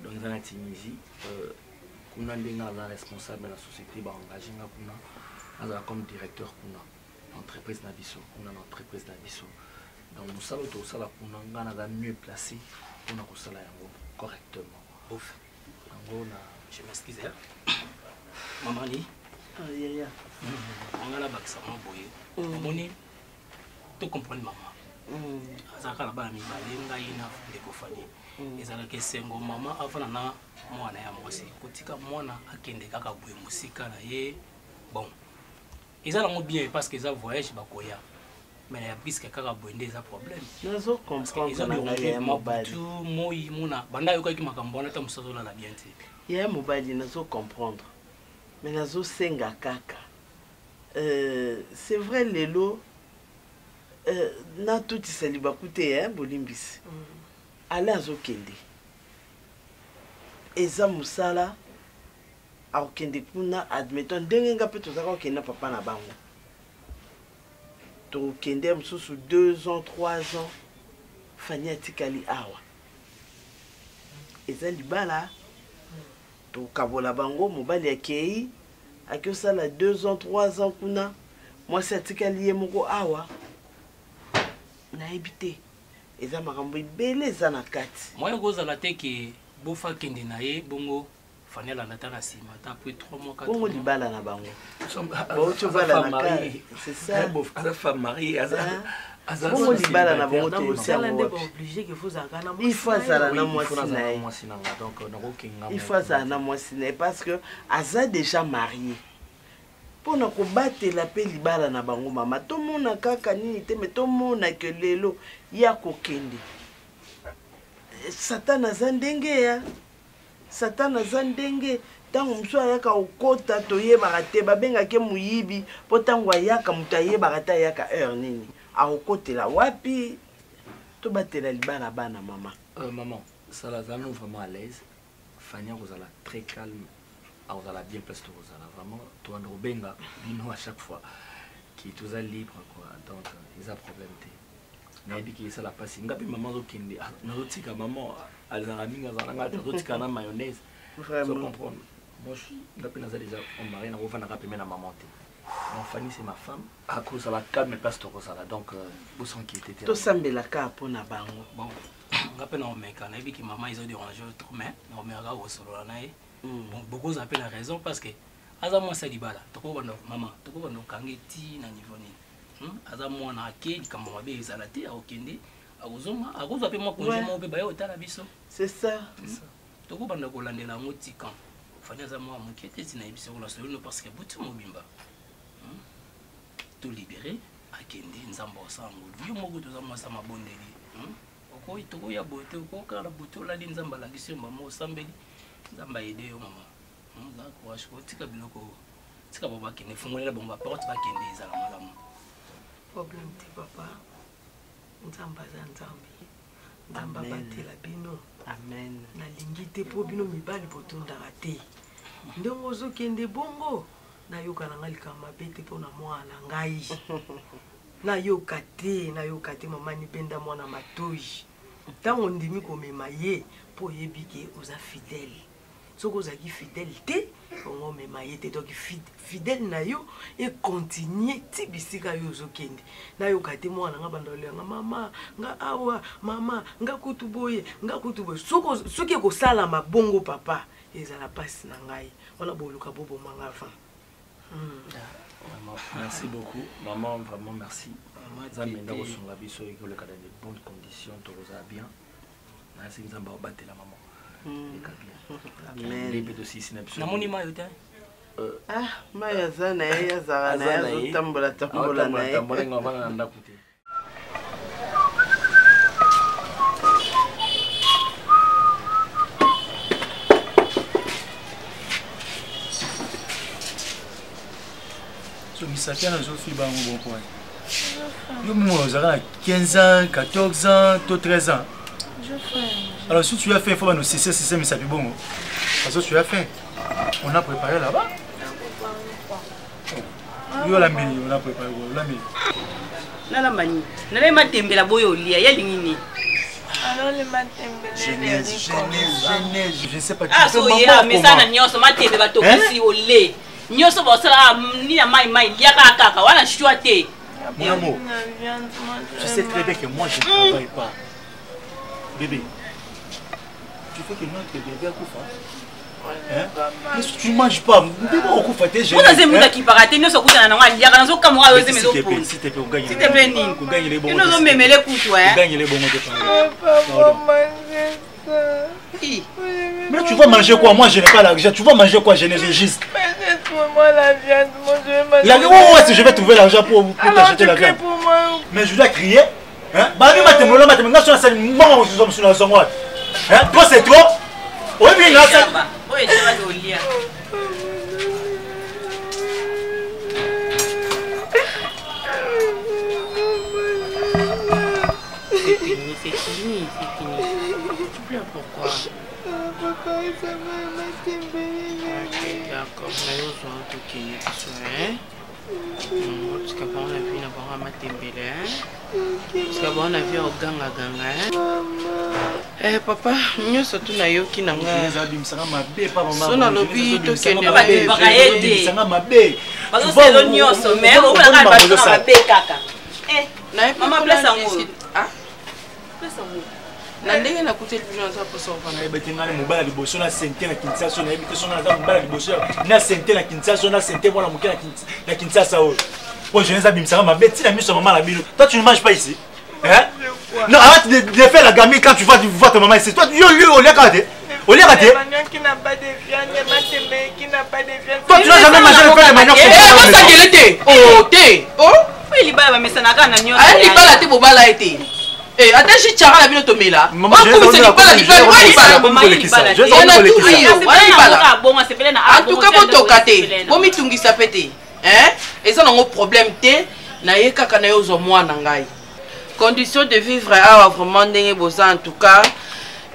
donc dans la Tunisie kuna ndenga la responsable de la société ba engagé nga kuna comme directeur kuna entreprise na biso, kuna entreprise na biso, donc mosala to sala kuna nga na mieux placé pour na kosala yango correctement. Ouf yango na je m'excuse. Maman ni yaya on a la bakisa mo boye moni to comprendre maman azaka la ba mi balenga ina de kofani ezala ke sengo maman afana na mwana ya mwasi kotika mwana akende kaka boye musika na ye bon ezala mo bien parce que ça voyage bakoya mais ya bisque kaka boye ndeza problème nazo comprendre na ngaya mobali tout moi mona banda yoka ki makambo na ta musazo la bien te ya mobali nazo comprendre mais nazo senga kaka c'est vrai lelo na tout saliba kute hein bolimbisi ala zo kende eza musala akende kuna admettons ndenge nga pe tozaka kenda papa na bango to kende mususu 2 ans 3 ans fani atikali awa eza libala to kabola bango mobali akei akosala 2 ans 3 ans kuna mwasi atikali ye moko awa na ebite eza makambo ibele eza na kati moyo kozala te ke bofa kende na ye bongo fanela na tana sima ta après 3 mois 4 mois bongo libala na bango tu bala na kati c'est ça la femme mariée bongo libala na bango te aussi obligé que faut akana il faut azala na mwasi na ye donc nakokenga il faut azala na mwasi na ye parce que aza déjà marié pona ko batela pe libala na bango mama to mona kaka nini te mais to mona que lelo ya kokende Satan aza ndenge ya Satan aza ndenge tango muso ayaka okota toyebaka te babengake muyibi po tango ayaka mutu ayebaka te ayaka heure nini akokotela wapi tobatela libala bana mama maman ça la nous vraiment à l'aise Fania kozala très calme ozala bien place kozala vraiment toi ndo benga bino à chaque fois qui tous libre quoi donc ils a problème te na biki ça la passe ngapi maman zokende nazotika maman alzara minga zalanga zotika na mayonnaise vraiment comprendre moi je ngapi naza déjà on mari na revana ngapi na maman te mon famille c'est ma femme à cause de la calme place kozala donc vous s'inquiétez to sambela ka pona bango bon ngapi na omeka na biki maman ils ont dérangé trop mais na omeka ko solo na ye bon beaucoup appellent la raison parce que aza moi salibala toko bando maman toko bando kangeti na niveau ni aza moi na akeli kama mabe ezala te akende akuzoma akuzo pe moi congé mo pe ba yo tala biso c'est ça toko bando ko landela motika fanya za moi mokete tina biso ko la solo parce que butu mobimba to libérer akende nzambo sango yo moko to za moi sa mabondeli oko itoko ya bote ko kala butu la nzamba la giso mamo sambeli nzamba aide yo mama za courage ko tika biloko tika baba kende fungolela bomba porte ba kende ezala malamu problème ti papa nzamba za nzambi nzamba batela bino amen nalingi te po bino mibali botondaka te ndenge ozokende bongo nayoka na ngai likama mabe te mpo na mwana ngai nayoka te mama nibenda mwana matoyi ntango ndimi komema ye mpo oyebi ke oza fidèle soki ozalaki fidèle te ongo omema ye te donc fidèle na yo econtinue ti bisika yo ozokende nayoka te mwana nga bandoleyanga mama nga awa mama nga kutu boye soki ekosalama bongo papa ezala mpasi na ngai wana boluka bobomanga avant merci beaucoup maman vraiment merci zamenda kosunga biso ekoleka dans de bonnes conditions tokoza bien merci nzamba obatela maman namoni mayo te mayo aza na ye azala na ye azotambola na ye na ndako te misaki na zofi bango bon point yo momo ozala na 15 ans 14 ans to 13 ans je fais alors si tu as fait il faut nous cesser misapi bongo parce que tu as fait on a préparé là-bas Yo la mini, on a préparé la mini. Nala mani. Nala matembela boyo lia ya lingini. Alors le matembele. Genèse, je sais pas. Ah so ya mesana nyoso matembe batokisi ole. Nyoso bosala ni na mai lia kaka wana shwa te. Mon amour, je sais très bien que moi je ne travaille pas. Bébé, tu fais que notre bébé a Koufa. Hein? Mais si tu ne manges pas, bébé a Koufa, t'es gêné. S'il te plaît, s'il te plaît, Ning. On gagne les bons. Nous sommes mêlés pour toi. On gagne les bons. Mais tu vas manger quoi? Moi je n'ai pas l'argent. Tu vas manger quoi? Je ne juste. Moi la viande, moi je vais manger. La viande, si je vais trouver l'argent pour t'acheter la viande. Mais je dois crier. Hein? Bah, toi c'est trop. Oui, bien, là, ça. C'est fini. Tu pleures pourquoi? Papa, ça m'a d'accord, mais on s'en tout qui est hein? Parce que bon, on a vu na bon matembele, hein? Parce que bon, on a vu au ganga, hein? Eh papa, nous surtout na yoki na nga. So na lobi to kende ba aider. Parce que c'est le nyoso, mais on va pas ba kaka. Eh, maman place en haut. Ah? Place en haut. Na ndenge na kutel bino za poso na betinga le mobile liboso na sente na Kinshasa na ebite sona na mobile liboso na sente na Kinshasa na sente mwana moke na Kinshasa o. Bon je ne sais pas bimsanga ma bête na miso maman la bino. Toi tu ne manges pas ici. Hein? Non, arrête de faire la gamine quand tu vas voir ta maman ici. Toi yo au lieu raté. Au lieu raté. Qui n'a pas de viande, qui n'a pas de viande. Toi tu n'as jamais mangé le pain de manioc. Eh, on ça que l'été. Oh, té. Oh. Oui, il va mettre ça na kana nyoso. Ah, il va la té bobala été. Eh, attends, j'ai tchara la bino tomela. Maman, je vais la en tout cas, pour tokater, pour mitungisa pété. Hein? Et ça, non, problème té. Na ye kaka na yo zo mwana ngai. Condition de vivre à vraiment ndenge boza en tout cas.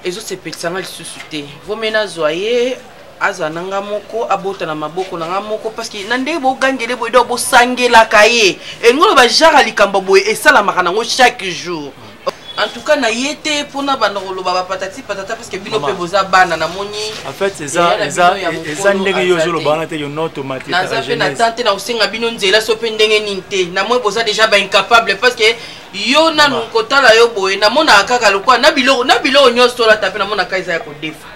Et ça, c'est petit mal suscité. Vos ménages zoyez. Azananga moko abota na maboko nanga moko parce que nande bo gangele bo do bo sangela kaye. Et ngolo ba jara likamba boye et ça la makanango chaque jour. En tout cas, na yete pour na bandolo baba patati patata parce que bino pe boza bana na moni. En fait, c'est ça ndenge yo zo lo bana te yo automatique. Na za pe na tante na usenga bino nzela so pe ndenge ninte. Na moi boza déjà ba incapable parce que yo na nkota la yo boye na mona kaka lokwa na bilo nyoso la tape na mona kaiza ya ko defa.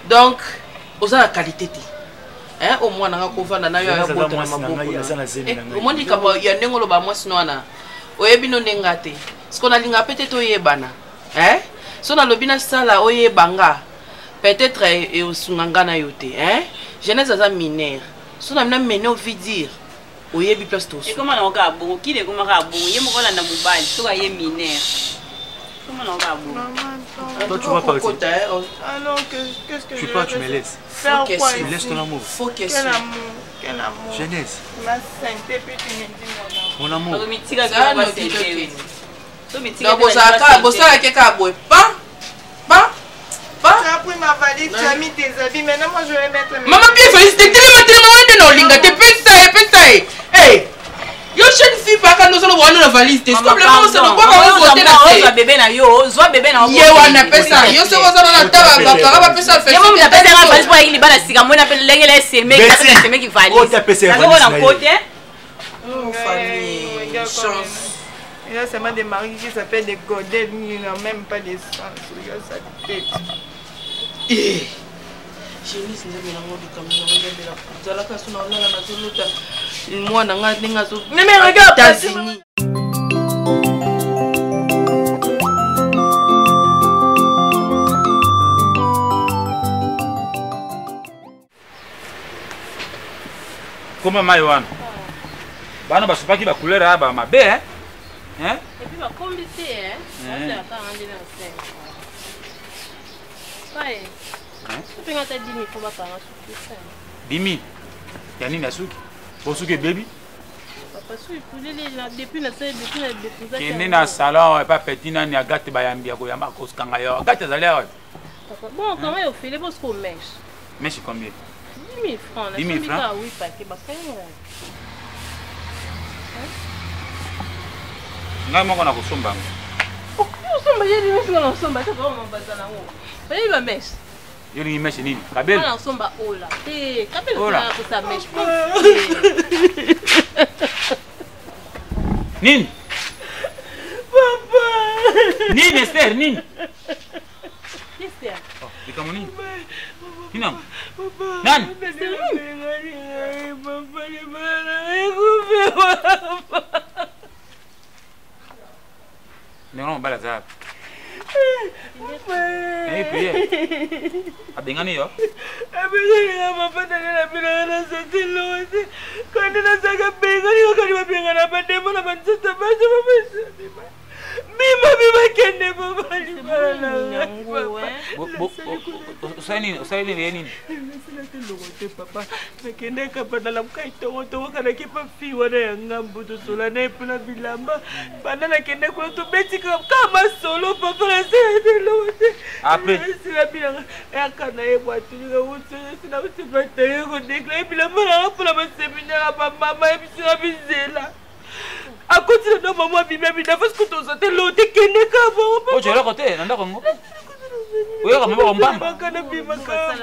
Donc, oza la qualité te. Hein, au moins na ko vanda na yo ya bota na maboko. Au moins di kaba ya ndenge lo ba mwasi no na. Oyebino ndenga te. Parce qu'on a linga peut-être oyebana. Hein? Si on a le bina sala oyebanga. Peut-être et au sunganga na yote. Hein? Jeunesse à mineur. Si on a mené au vidir. Oyebi place tous. Et comment on a bon? Qui est comment on a bon? Il y a mon rôle dans mobile. Toi y est mineur. Comment on a bon? Toi tu vas partir. Alors qu'est-ce que tu pars, tu me laisses. Faire quoi? Tu laisses ton amour. Faut qu'est-ce Quel amour? Quel amour? Jeunesse. Ma sainteté puis tu me dis mon amour. Mon amour. Non, bossa quelqu'un boy. Pas. Tu as pris ma valise, tu as mis tes habits. Maintenant, moi, je vais mettre mes... Maman, bien fait. C'était tellement de linga. T'es pesé. Hey. Yo, jeune fille, pas quand nous allons voir la valise. T'es complètement ça. Donc, quoi, on va voter là. Zoa bébé na yo. Zoa bébé na yo. Yo, on appelle ça. Yo, c'est quoi ça dans la table? Papa va appeler ça. Yo, on appelle ça la valise pour aller bala siga. Moi, on appelle l'engel SME. SME qui valise. On t'appelle ça valise. On a côté. Oh, famille. Chance. Il y a seulement des maris qui s'appellent des godets, ils n'ont même pas de sens. Regarde sa tête. Eh, j'ai mis ce nez dans le camion, regardez la poutre. La casse, on a la nationalité. Moi, on a un mais regarde, États-Unis. Comment Maïwan? Bana basopaki ba couleur ya ba mabe hein? Hein? Et puis, va combiser, hein? Ça, c'est la femme en disant 5. Ouais. Tu peux gagner 10 000 pour ma parent sur ça. 10 000? Yanni Nasuki? Bosuke baby? Papa, si vous voulez, depuis la série, depuis la déposée. Qui est dans le salon, pas petit, n'a ni à gâter Bayambi, à Goyama, Koskangaya. Gâter Zalea. Bon, comment il fait les bosses qu'on mèche? Mèche combien? 10 000 francs. 10 000 francs? Oui, parce que ngai moko na kosomba osomba ye nini singa na osomba te koma mbaza nango bayebi bameshe yo lingi meshe nini kabele na osomba ola te kabele Ola. sana kosa meshe nini papa nini Esther nini Esther likambo nini nini nani ndenge mobali aza yapi epiye abengani yo abengani mapatane na bino na setilote kandi nasaka bengani okali bapengana bademo na bansata baso babesa bima kende babali bana usaili nini te papa nakende kapandala mukaitongotongo kana kipa fiwa na ya ngambu tosola na epona bilamba banda nakende kuna tobetika kama solo papa naseetelote sila bilanga yakana yebwatunika sina usipataye kodekla ebilamba nanga mpona baseminara bamama ebisina bizela akotila na mama abima bina parce que toza te lote kende kava ojo eloko te na ndako ngo oyoka maboko mbamba kana bima kava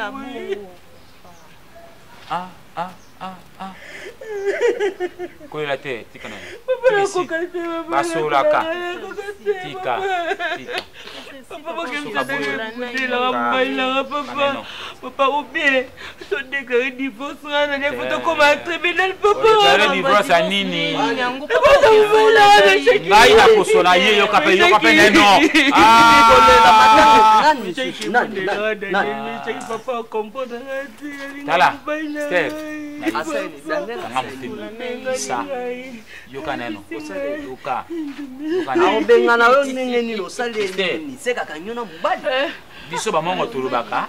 kolela te tika nani basolaka tika papa oubien todéclaré divorce ngana nefo tokoma tribunal divorce ya nini ngai nakosola ye yoka mpe neno tala kanga motema sa yoka neno yoka aobengana oyo ndenge nini osali nini se kaka nyo na mobali biso bamongo tolobaka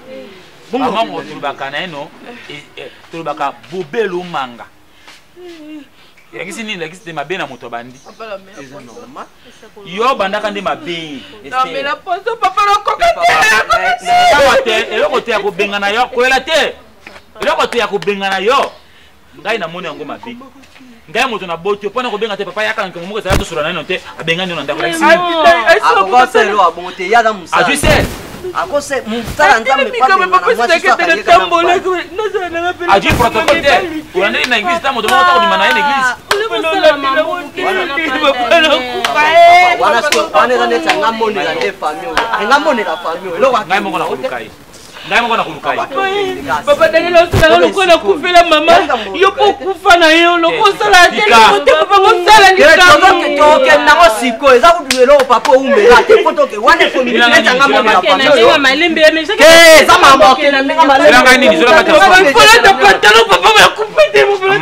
bamongo tolobaka na eno tolobaka bobelo manga yakisi nini lakisi te mabe na moto bandi yo bandaka nde mabe eloko te ya kobengana yo koyela te eloko te ya kobengana yo ngai namoni yango mabe ngai moto na boti opona kobenga te papa yaka nkongo moko ezala tosola nano te abengani yo na ndako akokoselo abongo te yaka mosala ajuse akose mosala nzambe ajui protocole te olandeli na église ta moto moko ta kobima na ye na église wana eza neti anga monela te famille oyo anga monela famille oyo ngai moko na koluka ye ngai moko na koluka ye papa daniel osala lokola kufela mama yo po kufa na yo lokosala te lokote papa kosala likamokendako sikoyo eza kutu eloko papa oumela te po toke wana efomilneti anga monela famille eza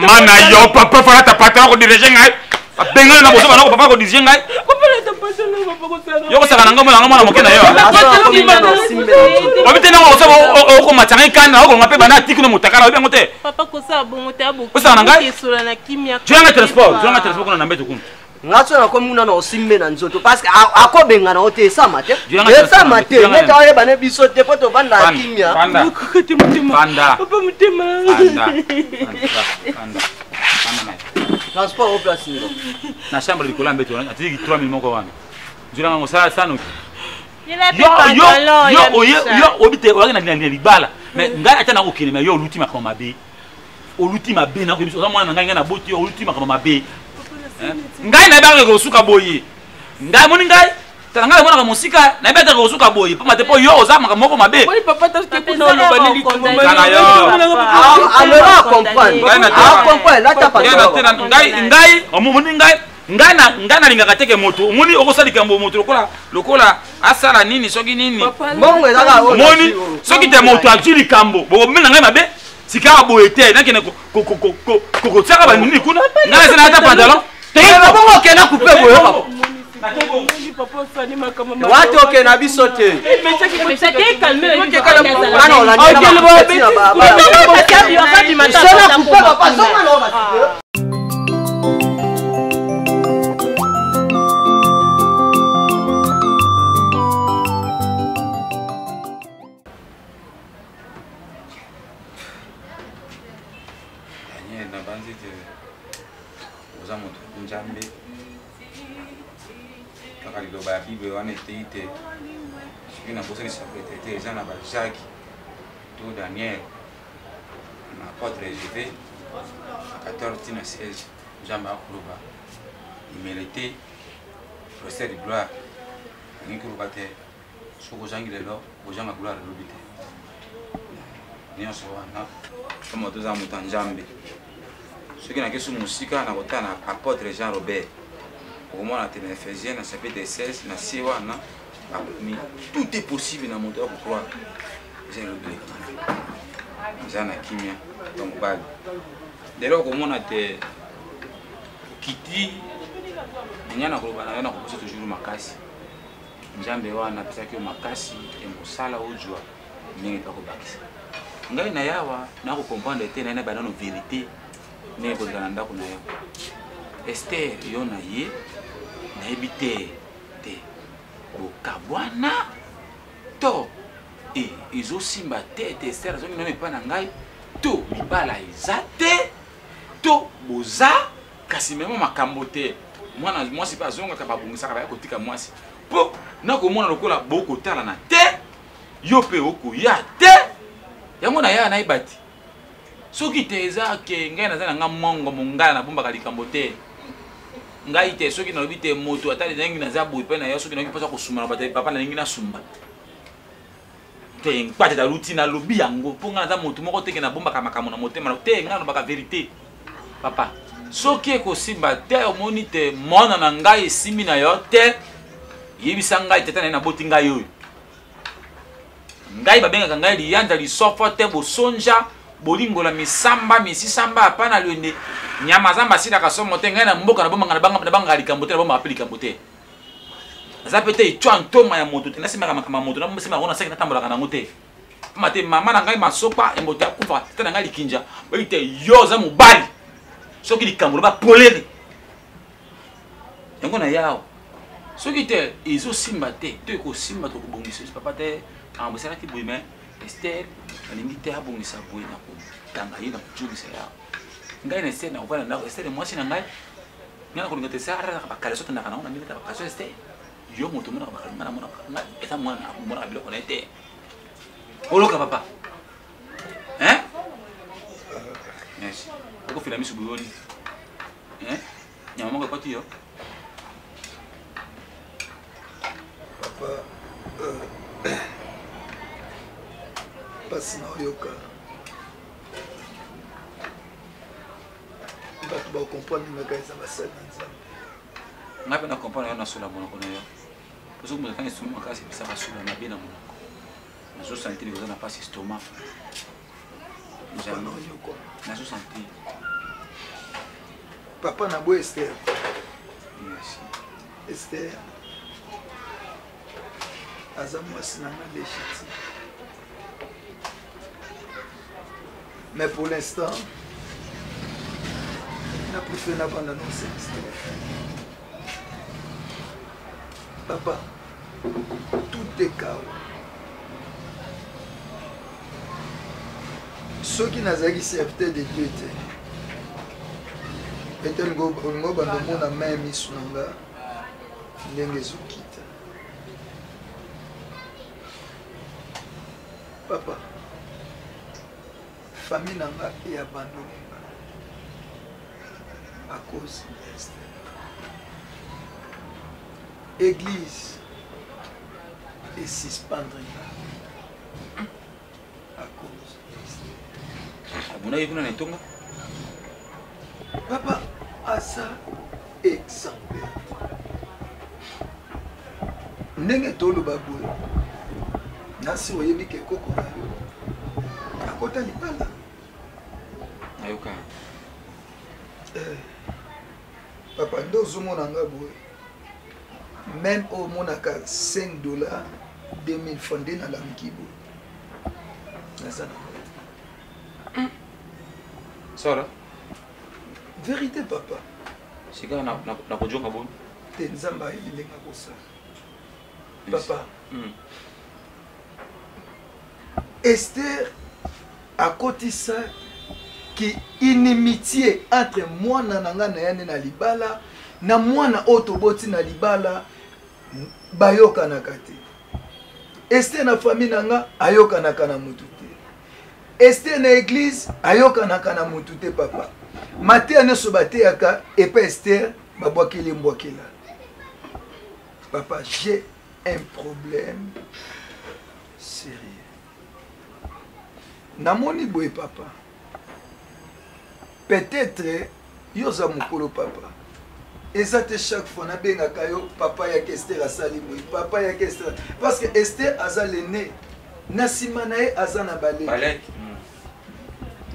mana yo papa falata patala kodirige ngai abengani na boso banako papa kodirige ngai yo kosaka na ngambo nanga mwana moke na yo obi te nango osaba okomatanga ikanda okolonga mpe bana atiki no motakala obi yango te osaka na ngai joyanga transport kuna na mbeto kuna nga so nakomi kuna na osimbe na nzoto parce que akobengana o te esama te esama te neti oyebane biso te po tovanda ya kimia transport o place nilo na chambre likolo ya mbeto atiki 3000 moko wana nzulanga ngosala sanoki yo obite oyaki na libala mais ngai ata nakokende mais yo oluti makambo mabe oluti mabe nakoyebiso oza mwana na ngai na boti yo oluti makambo mabe ngai nayebaka kosuka boye ngai moni ngai tala ngai namonaka mosika nayebaka kosuka boye pamba te mpo yo oza makambo moko mabe ngai omoni ngai nalingaka teke moto omoni okosala likambo moto lokola asala nini soki nini moni soki te moto azwi likambo bokomena ngai mabe sikaka boye te nakende kokotiaka banini kuna ngai eza nayata pantalon okenda kupe boye wati oke na biso te oza moto nzambe kaka liloba ya bible wana etei te soki nabosanisa pete te eza na bajacques to daniel na apôtre jévé na 14 tina 16 nzambe akoloba imelete procès de gloire alingi koloba te soki ozangi lelo ozanga gloire elobi te nyonso wana kama toza moto ya nzambe soki nakesi mosika na kotala na apôtre Jean Robert okomona te na Ephésiens na chapitre 16 na sie wana tout est possible na moto ya kokroire eza elobi eza na kimia to mobali lelo okomona te kiti nya na koloba na yo na koposa toujours makasi nzambe wana apesaki yo makasi ya mosala ozwa ndenge takobakisa ngai na yawa nakokomprendre te naye na banano vérité ndenge kozala na ndako na yo Esther yo na ye nayebi te kokabwana to ezosimba te Esther azongi nano epai na ngai to libala eza te to boza kasi mema makambo te mwana mwasi mpe azongaka babongisaka baya kotika mwasi mpo nakomona lokola bokotala na te yo mpe okoya te yango na ya nayeba te soki te eza ke ngai naza na nga mongo mongala nabombaka likambo te ngai te soki nalobi te moto ata ndenge naza boye mpe na yo soki nayoki mposa kosumba na bato papa na ndenge nasumba te nkpate taluti nalobi yango mpo ngai naza moto moko teke nabombaka makambo na motema te ngai nalobaka verité papa soki ekosimba te omoni te mwana na ngai esimbi na yo te yebisa ngai tete naye naboti ngai oyo ngai babengaka ngai liyanja lisofo te bosonja bolingola misamba misisamba apana lwende nyama zamba asilaka somo te ngai na mboka nabombanga na banga likambo te nabombaka mpe likambo te aza mpe te etwa ntoma ya moto te nasimaka makambo ya moto nasimaka ngo nasaki natambolaka nango te pama te mama na ngai masopa ya moto akufa tete na ngai likinja boyi te yo oza mobali soki likambo loba polele yango na yawo soki te ezosimba te to ekosimba tokobongisa papa te ambosalaki boye me Esther alingi te abongisa boye na kotanga ye na kojungisa yawo ngai na Esther na kovanda ndako Esther mwasi na ngai ngai na kolinga te se araraka bakaleso tandaka nango na mileta bakaleso Esther yo moto monaka bakalinga na monaka ngai eza mwana monaka biloko na ye te oloka papa hein merci okofila miso boyoni nyama moko ekoti yo papa pasi na oyoka bato bakomprendre ngaka eza basali na nzambe ngai mpe na comprendre yo nasola monoko na yo poso moto tanga estoma makasi epesaka sola na bie na monoko nazosantir koza na mpasi estoma nazosantir papa na boye Esther merci Esther aza mwasi na nga légitime mais pour l'instant na préféré na banda non c'est Esther papa tout est chaos soki nazalaki serviteur de Dieu te ete olingo bandomona mai miso na nga ndenge ezokita papa famille na nga eabandone nga à cause de Esther église esuspendre nga à cause de Esther abuna yekuna na etonga papa aza exemple ndenge toloba boye nasi oyebi ke koko na yo akota libala nayoka papa nde ozomona nga boye même omonaka 5 dollars 2000 francs nde nalamiki boye naza na sora vérité papa sika nakojonga boye te nzambe ayebi ndenge akosala papa Esther akotisa ki inimitié entre mwana na nga na yane na libala na mwana otoboti na libala bayokanaka te. Ester na famille na nga ayokanaka na mutu te. Ester na église ayokanaka na mutu te papa. Mateya nyonso bateyaka epa Ester babwakeli mbwakela. Papa, j'ai un problème sérieux. Namoni boye papa. Peut-être yoza mukolo papa. Ezate chaque fois na benga kayo papa ya Esther asali boye. Papa ya Esther parce que Esther aza l'aîné. Na sima na ye aza na baleki.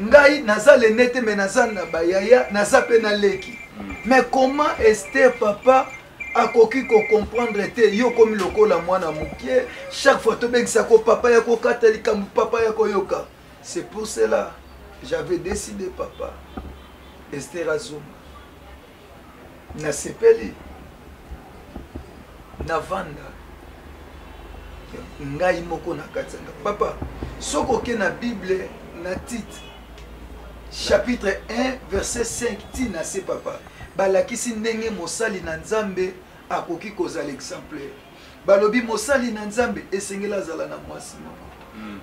Ngai naza l'aîné te mais naza na bayaya naza pe na leki. Mais comment Esther papa akoki ko comprendre te yo comme lokola mwana mukie chaque fois to bengisa ko papa ya ko katalika papa ya ko yoka. C'est pour cela j'avais décidé papa Esther Azuma na sepeli na vanda ngai moko na katanga papa soko ke na Bible na titre chapitre 1 verset 5 tina se papa balakisi ndenge mosali na Nzambe akoki kozala exemplaire. Balobi mosali na Nzambe esengela zala na mwasi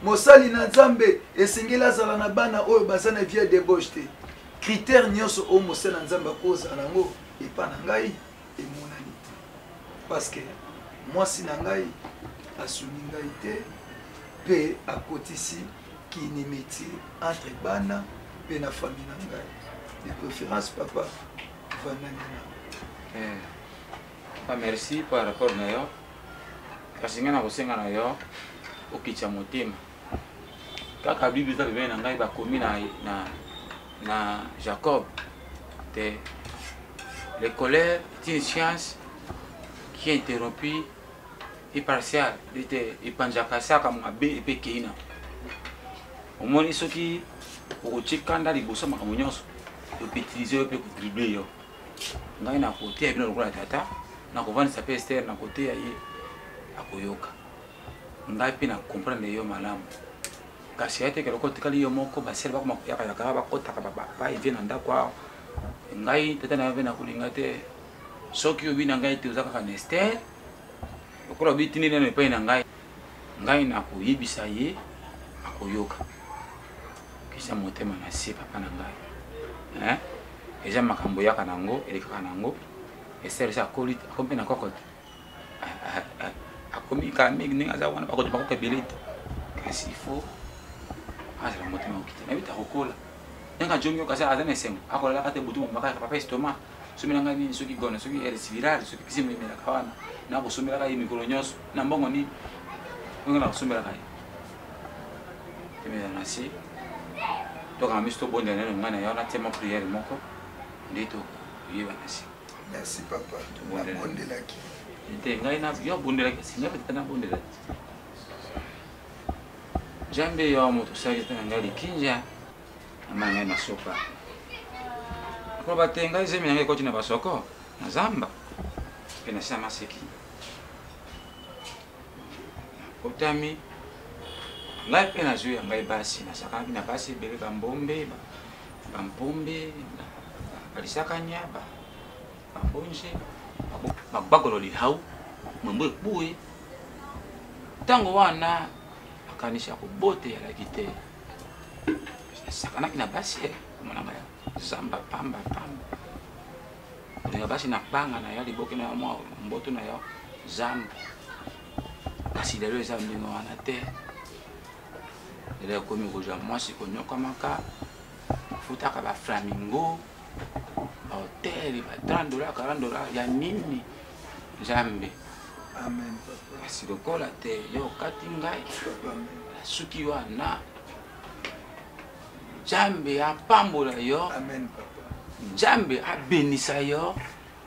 mosali na Nzambe esengela zala na bana oyo bazana via débauche te. Critère nyonso o mosali na Nzambe akoza nango epa na ngai emonani te. Parce que mwasi na ngai asuni ngai te pe akotisi ki inimitié entre bana pe na famille na ngai. De préférence papa merci par rapport na yo kasi nga na kosenga na yo okitya motema kaka bible eza pembeni na ngai bakomi na Jacob te le colère est une science qui est interrompue et partiale ete epanzaka saka mabe epe keina omoni soki okotikanda liboso makambo nyonso opitilize yo mpe kodrible yo ngai na kote ya bino lokola tata na kovandisa mpe Esther na kote ya ye akoyoka ngai mpe na comprendre yo malamu kasi ayeteke loko otikali yo moko basele bakomayaka bakotaka baevie na ndako awa ngai tata na yo mpe nakolinga te soki obi na ngai te oza kaka na Esther lokola obi tindi neno epai na ngai nakoyebisa ye akoyoka kisa motema na se papa na ngai eza makambo yaka nango elekaka nango Esther sa akoli akomi na kokote akomi kala mingi ndenge aza wana bakoto bakoka ebele te kasi ifo azala motema okite nayebi ta kokola ndenge ajongi oyo kasi aza na esengo akolalaka te butu makaka papa estoma somelanga nini soki gona soki rs virale soki kisi moyemelaka wana nakosomelaka ye mikolo nyonso na mbongo nini ndenge nakosomelaka ye temela na se tokanga miso tobondela neno ngai na yo natiama priere moko nde toyeba na se. Merci papa. Nabondelaki. Nte ngai na yo bondelaki singa peut-être na bondelaki. Jambe yo moto sagi tena ngai likinja amanga na sopa. Ko batenga zemi ngai koti na basoko na zamba. Pena sama seki. Otami ngai pena zuya ngai basi na sakaki na basi bele kambombe bampombe balisakanya babonje babagolo lihau mambo ekbuye tango wana akanisha kubote ya lakite sakanaki na basi mwana zamba pamba ndio basi na panga na yali boke na mwa mboto na yo zamba kasi lelo eza mbingo wana te lelo komi kuja mwasi konyoka maka futaka ba flamingo hotel ba $30 $40 ya nini Nzambe. Amen papa. Kasi lokola te yo kati ngai suki wana Nzambe apambola yo. Amen papa. Nzambe abenisa yo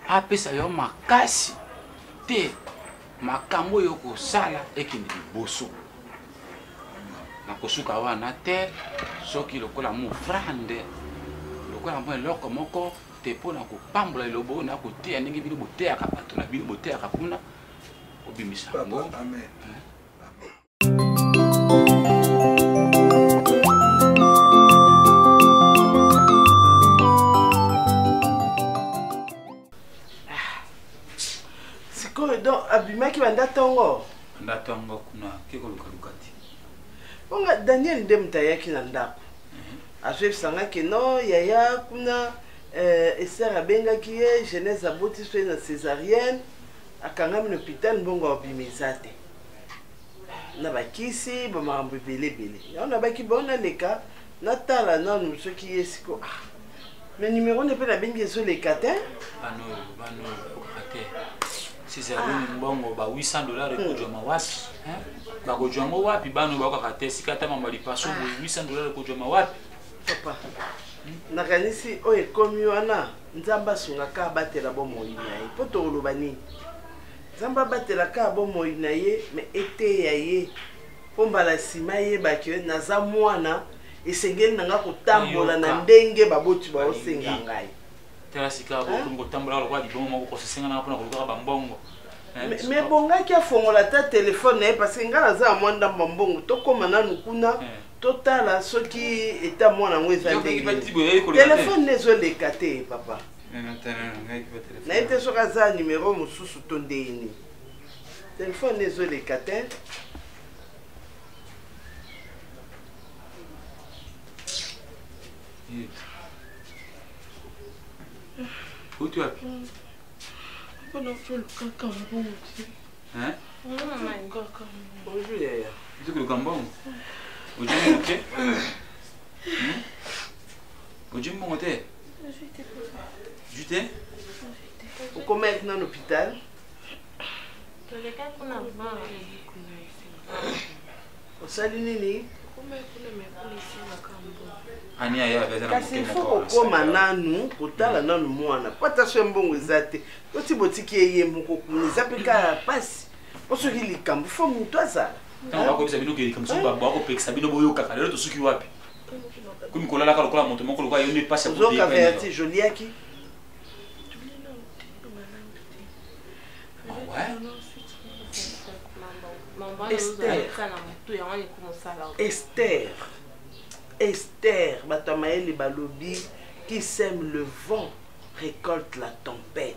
apesa yo makasi te makambo yo kosala ekende liboso na kosuka wana te soki lokola mo frande lokola mo eloko moko te mpona kopambola elobo na koteya ndenge bino boteyaka bato na bino boteyaka kuna obimisa yango. Amen. ki banda tongo ndatongo kuna kiko lukalukati bonga Daniel nde mutayaki na ndako azwebisangaki no yaya kuna Esther abengaki ye Genèse aboti so na césarienne akangami na hôpital mbongo abimisa te na bakisi bamakambo ebelebele yango nabaki bona leka natala nanu soki ye siko mais numéro ne mpe nabengi ezoleka te bano te césarienne mbongo ba $800 ekojwama wapi bakojwama wapi bano bakokaka te sika ata mamba lipaso $800 ekojwama wapi papa nakanisi oyo ekomi wana nzambe asungaka abatela bomoi na ye mpo tokoloba nini nzambe abatelaka bomoi na ye me eteya ye mpo mbala nsima yebaki naza mwana esengeli nanga kotambola na ndenge baboti baosenga ngai tala sika kotambola lokola libongo moko kosesengana mpona kolukaka bambongo me bongaki afongola ta telefone na ye parce ngai naza ya mwa ndamba mbongo tokóma nanu kuna totala soki eta mwana yango eza ndenge telefone ezoleka te papa na ye te soki aza numero mosusu to ndeni telefone ezoleka te Où tu as pu? Bonjour Yaya. Tu es le gambon? Aujourd'hui, ok? Aujourd'hui, mon hôtel? J'étais? Comment est-ce dans l'hôpital? Osali nini? kasi ifo kokóma nanu kotala nanu mwana po ata so mbongo eza te oti botiki eye moko kuna eza mpe kaka pasi po soki likambo fo moto azala ntango bakobisa bino ke likambo soki bakopekisa bino boyokaka lelo tosuki wapi komi kolalaka lokola moto moko lokola yo nde pasi ozoka verti joliaki Esther, Batamaeli Balobi, qui sème le vent, récolte la tempête.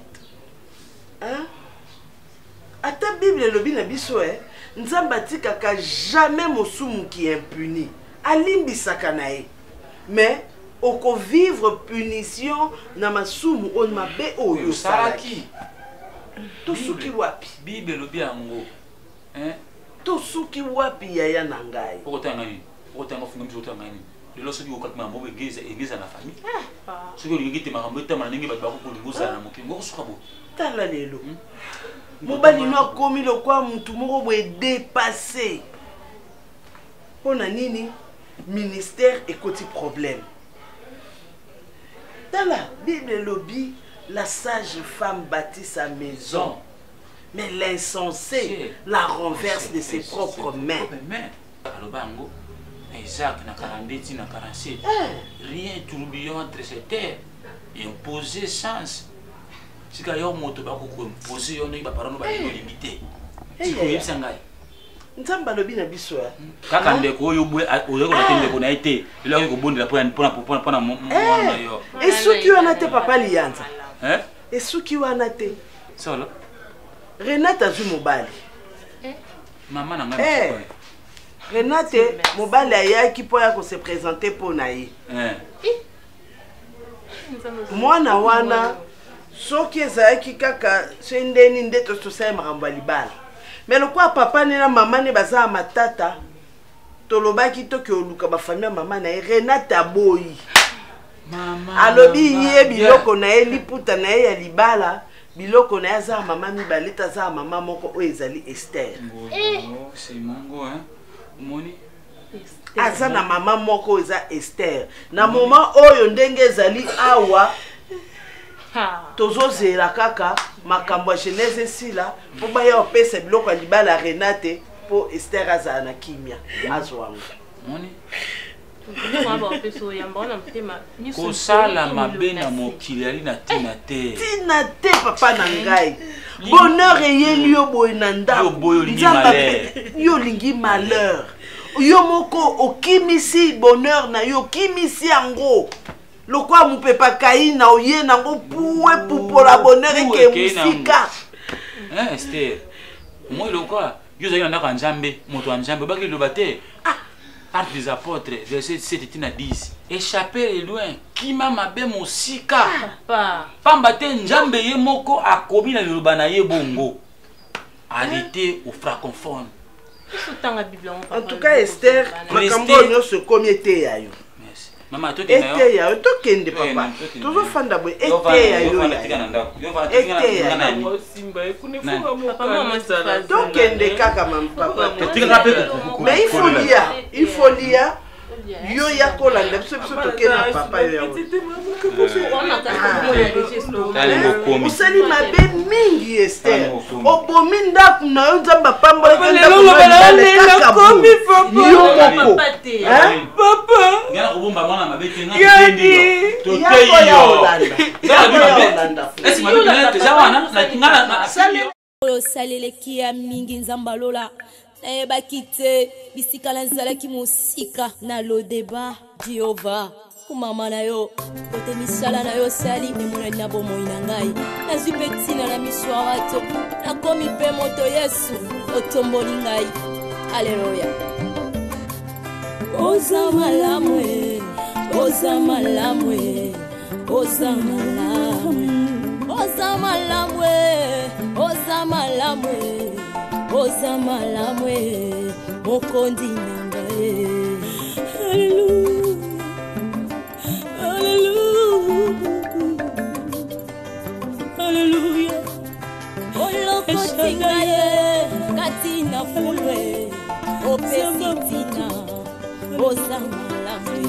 Hein? À ta Bible, le bin abiso, Nzambati kaka jamais mosumu qui est impuni. Alimbi sakanae. Mais, oko vivre punition na masumu on mabe oyo salaki. Tosuki wapi? Bible lobi yango. Hein? Tosuki wapi yaya nangai. Okotangani. Okotanga funga mbiso otangani. Lelo soki okati mambo egeza na famille. Soki olingi te makambo etama na ndenge bato bakokolingoza na mokili ngoko suka bo. Tala lelo. Mobali no akomi lokwa mutu moko boye dépassé. Pona nini? Ministère ekoti problème. Tala Bible lobi la sage femme bâtit sa maison. Mais l'insensé la renverse de ses propres mains. Alobango, Isaac na 47 na 47. Rien tourbillon entre ces terres. Imposer sens. Si ka yo moto ba ko imposer yo ne ba parano ba limité. Si ko yebisa ngai. Nzamba lobi na biso ya. Kaka ndeko oyo bwe oyo ko ndeko na été. Ilo ko bondela pona mwana yo. Esuki wana te papa lianza. Esuki wana te. Solo. Renate azu mobali. Maman na ngai. Renate mobali ayaki po ya ko se présenter po na ye. Mwana wana soki ezalaki kaka so ndeni nde tososala makambo ya libala. Mais lokwa papa ne na mama ne baza matata tolobaki toki oluka ba famille mama na ye Renate aboyi. Mama alobi ye biloko na ye liputa na ye ya libala. Biloko na yaza mama mibale taza mama moko oyo ezali Esther. C'est mongo hein. Moni aza na mama moko eza Esther. Na moment oyo ndenge ezali awa tozozela kaka makambo ya Genèse esila po baya opesa biloko ya libala Renate po Esther azala na kimia azwango. Moni kosala mabe na mokili ali na tina te. Tina te papa na ngai. Bonheur eyeli yo boye na ndako. Yo olingi malheur. Yo moko okimisi bonheur na yo kimisi yango. Lokwa mupepa kaina oye nango puwe pupola bonheur eke musika. Esther. moi le quoi yo zali ndaka nzambe moto wa nzambe baki lo baté Actes des apôtres verset 7 et 10 échapper loin kima mabe mosika pamba te nzambe ye moko akomi na liloba na ye bongo arrêté au francophone. En tout cas Esther makambo nyonso komi ete yayo. Maman toi ete yayo to kende papa. Tozo fanda boy ete yayo. To kende kaka mam papa. Mais il faut lire yo ya kolanda biso to kende papa yo. Osali mabe mingi Esther. Obomi ndaku na yo nzamba pambola kenda komi papa. Papa. Ngana kubumba mwana mabe tenga tendi. To teyo. Esi mabe tenga tezawana na tingana na asali. Oyo salele kia mingi nzamba lola. Bakite bisika na nzalaki mosika na lodeba Jehova kumama na yo kote misala na yo sali emonani na bomoi na ngai nazwi mpe ntina na miso ya bato nakomi mpe moto Yesu otomboli ngai aleluya oza malamu oza malamu oza malamu oza malamu oza malamu oza malamwe mokondi nanga hallelujah hallelujah hallelujah olokotinga ye katina fulwe opesitina oza malamwe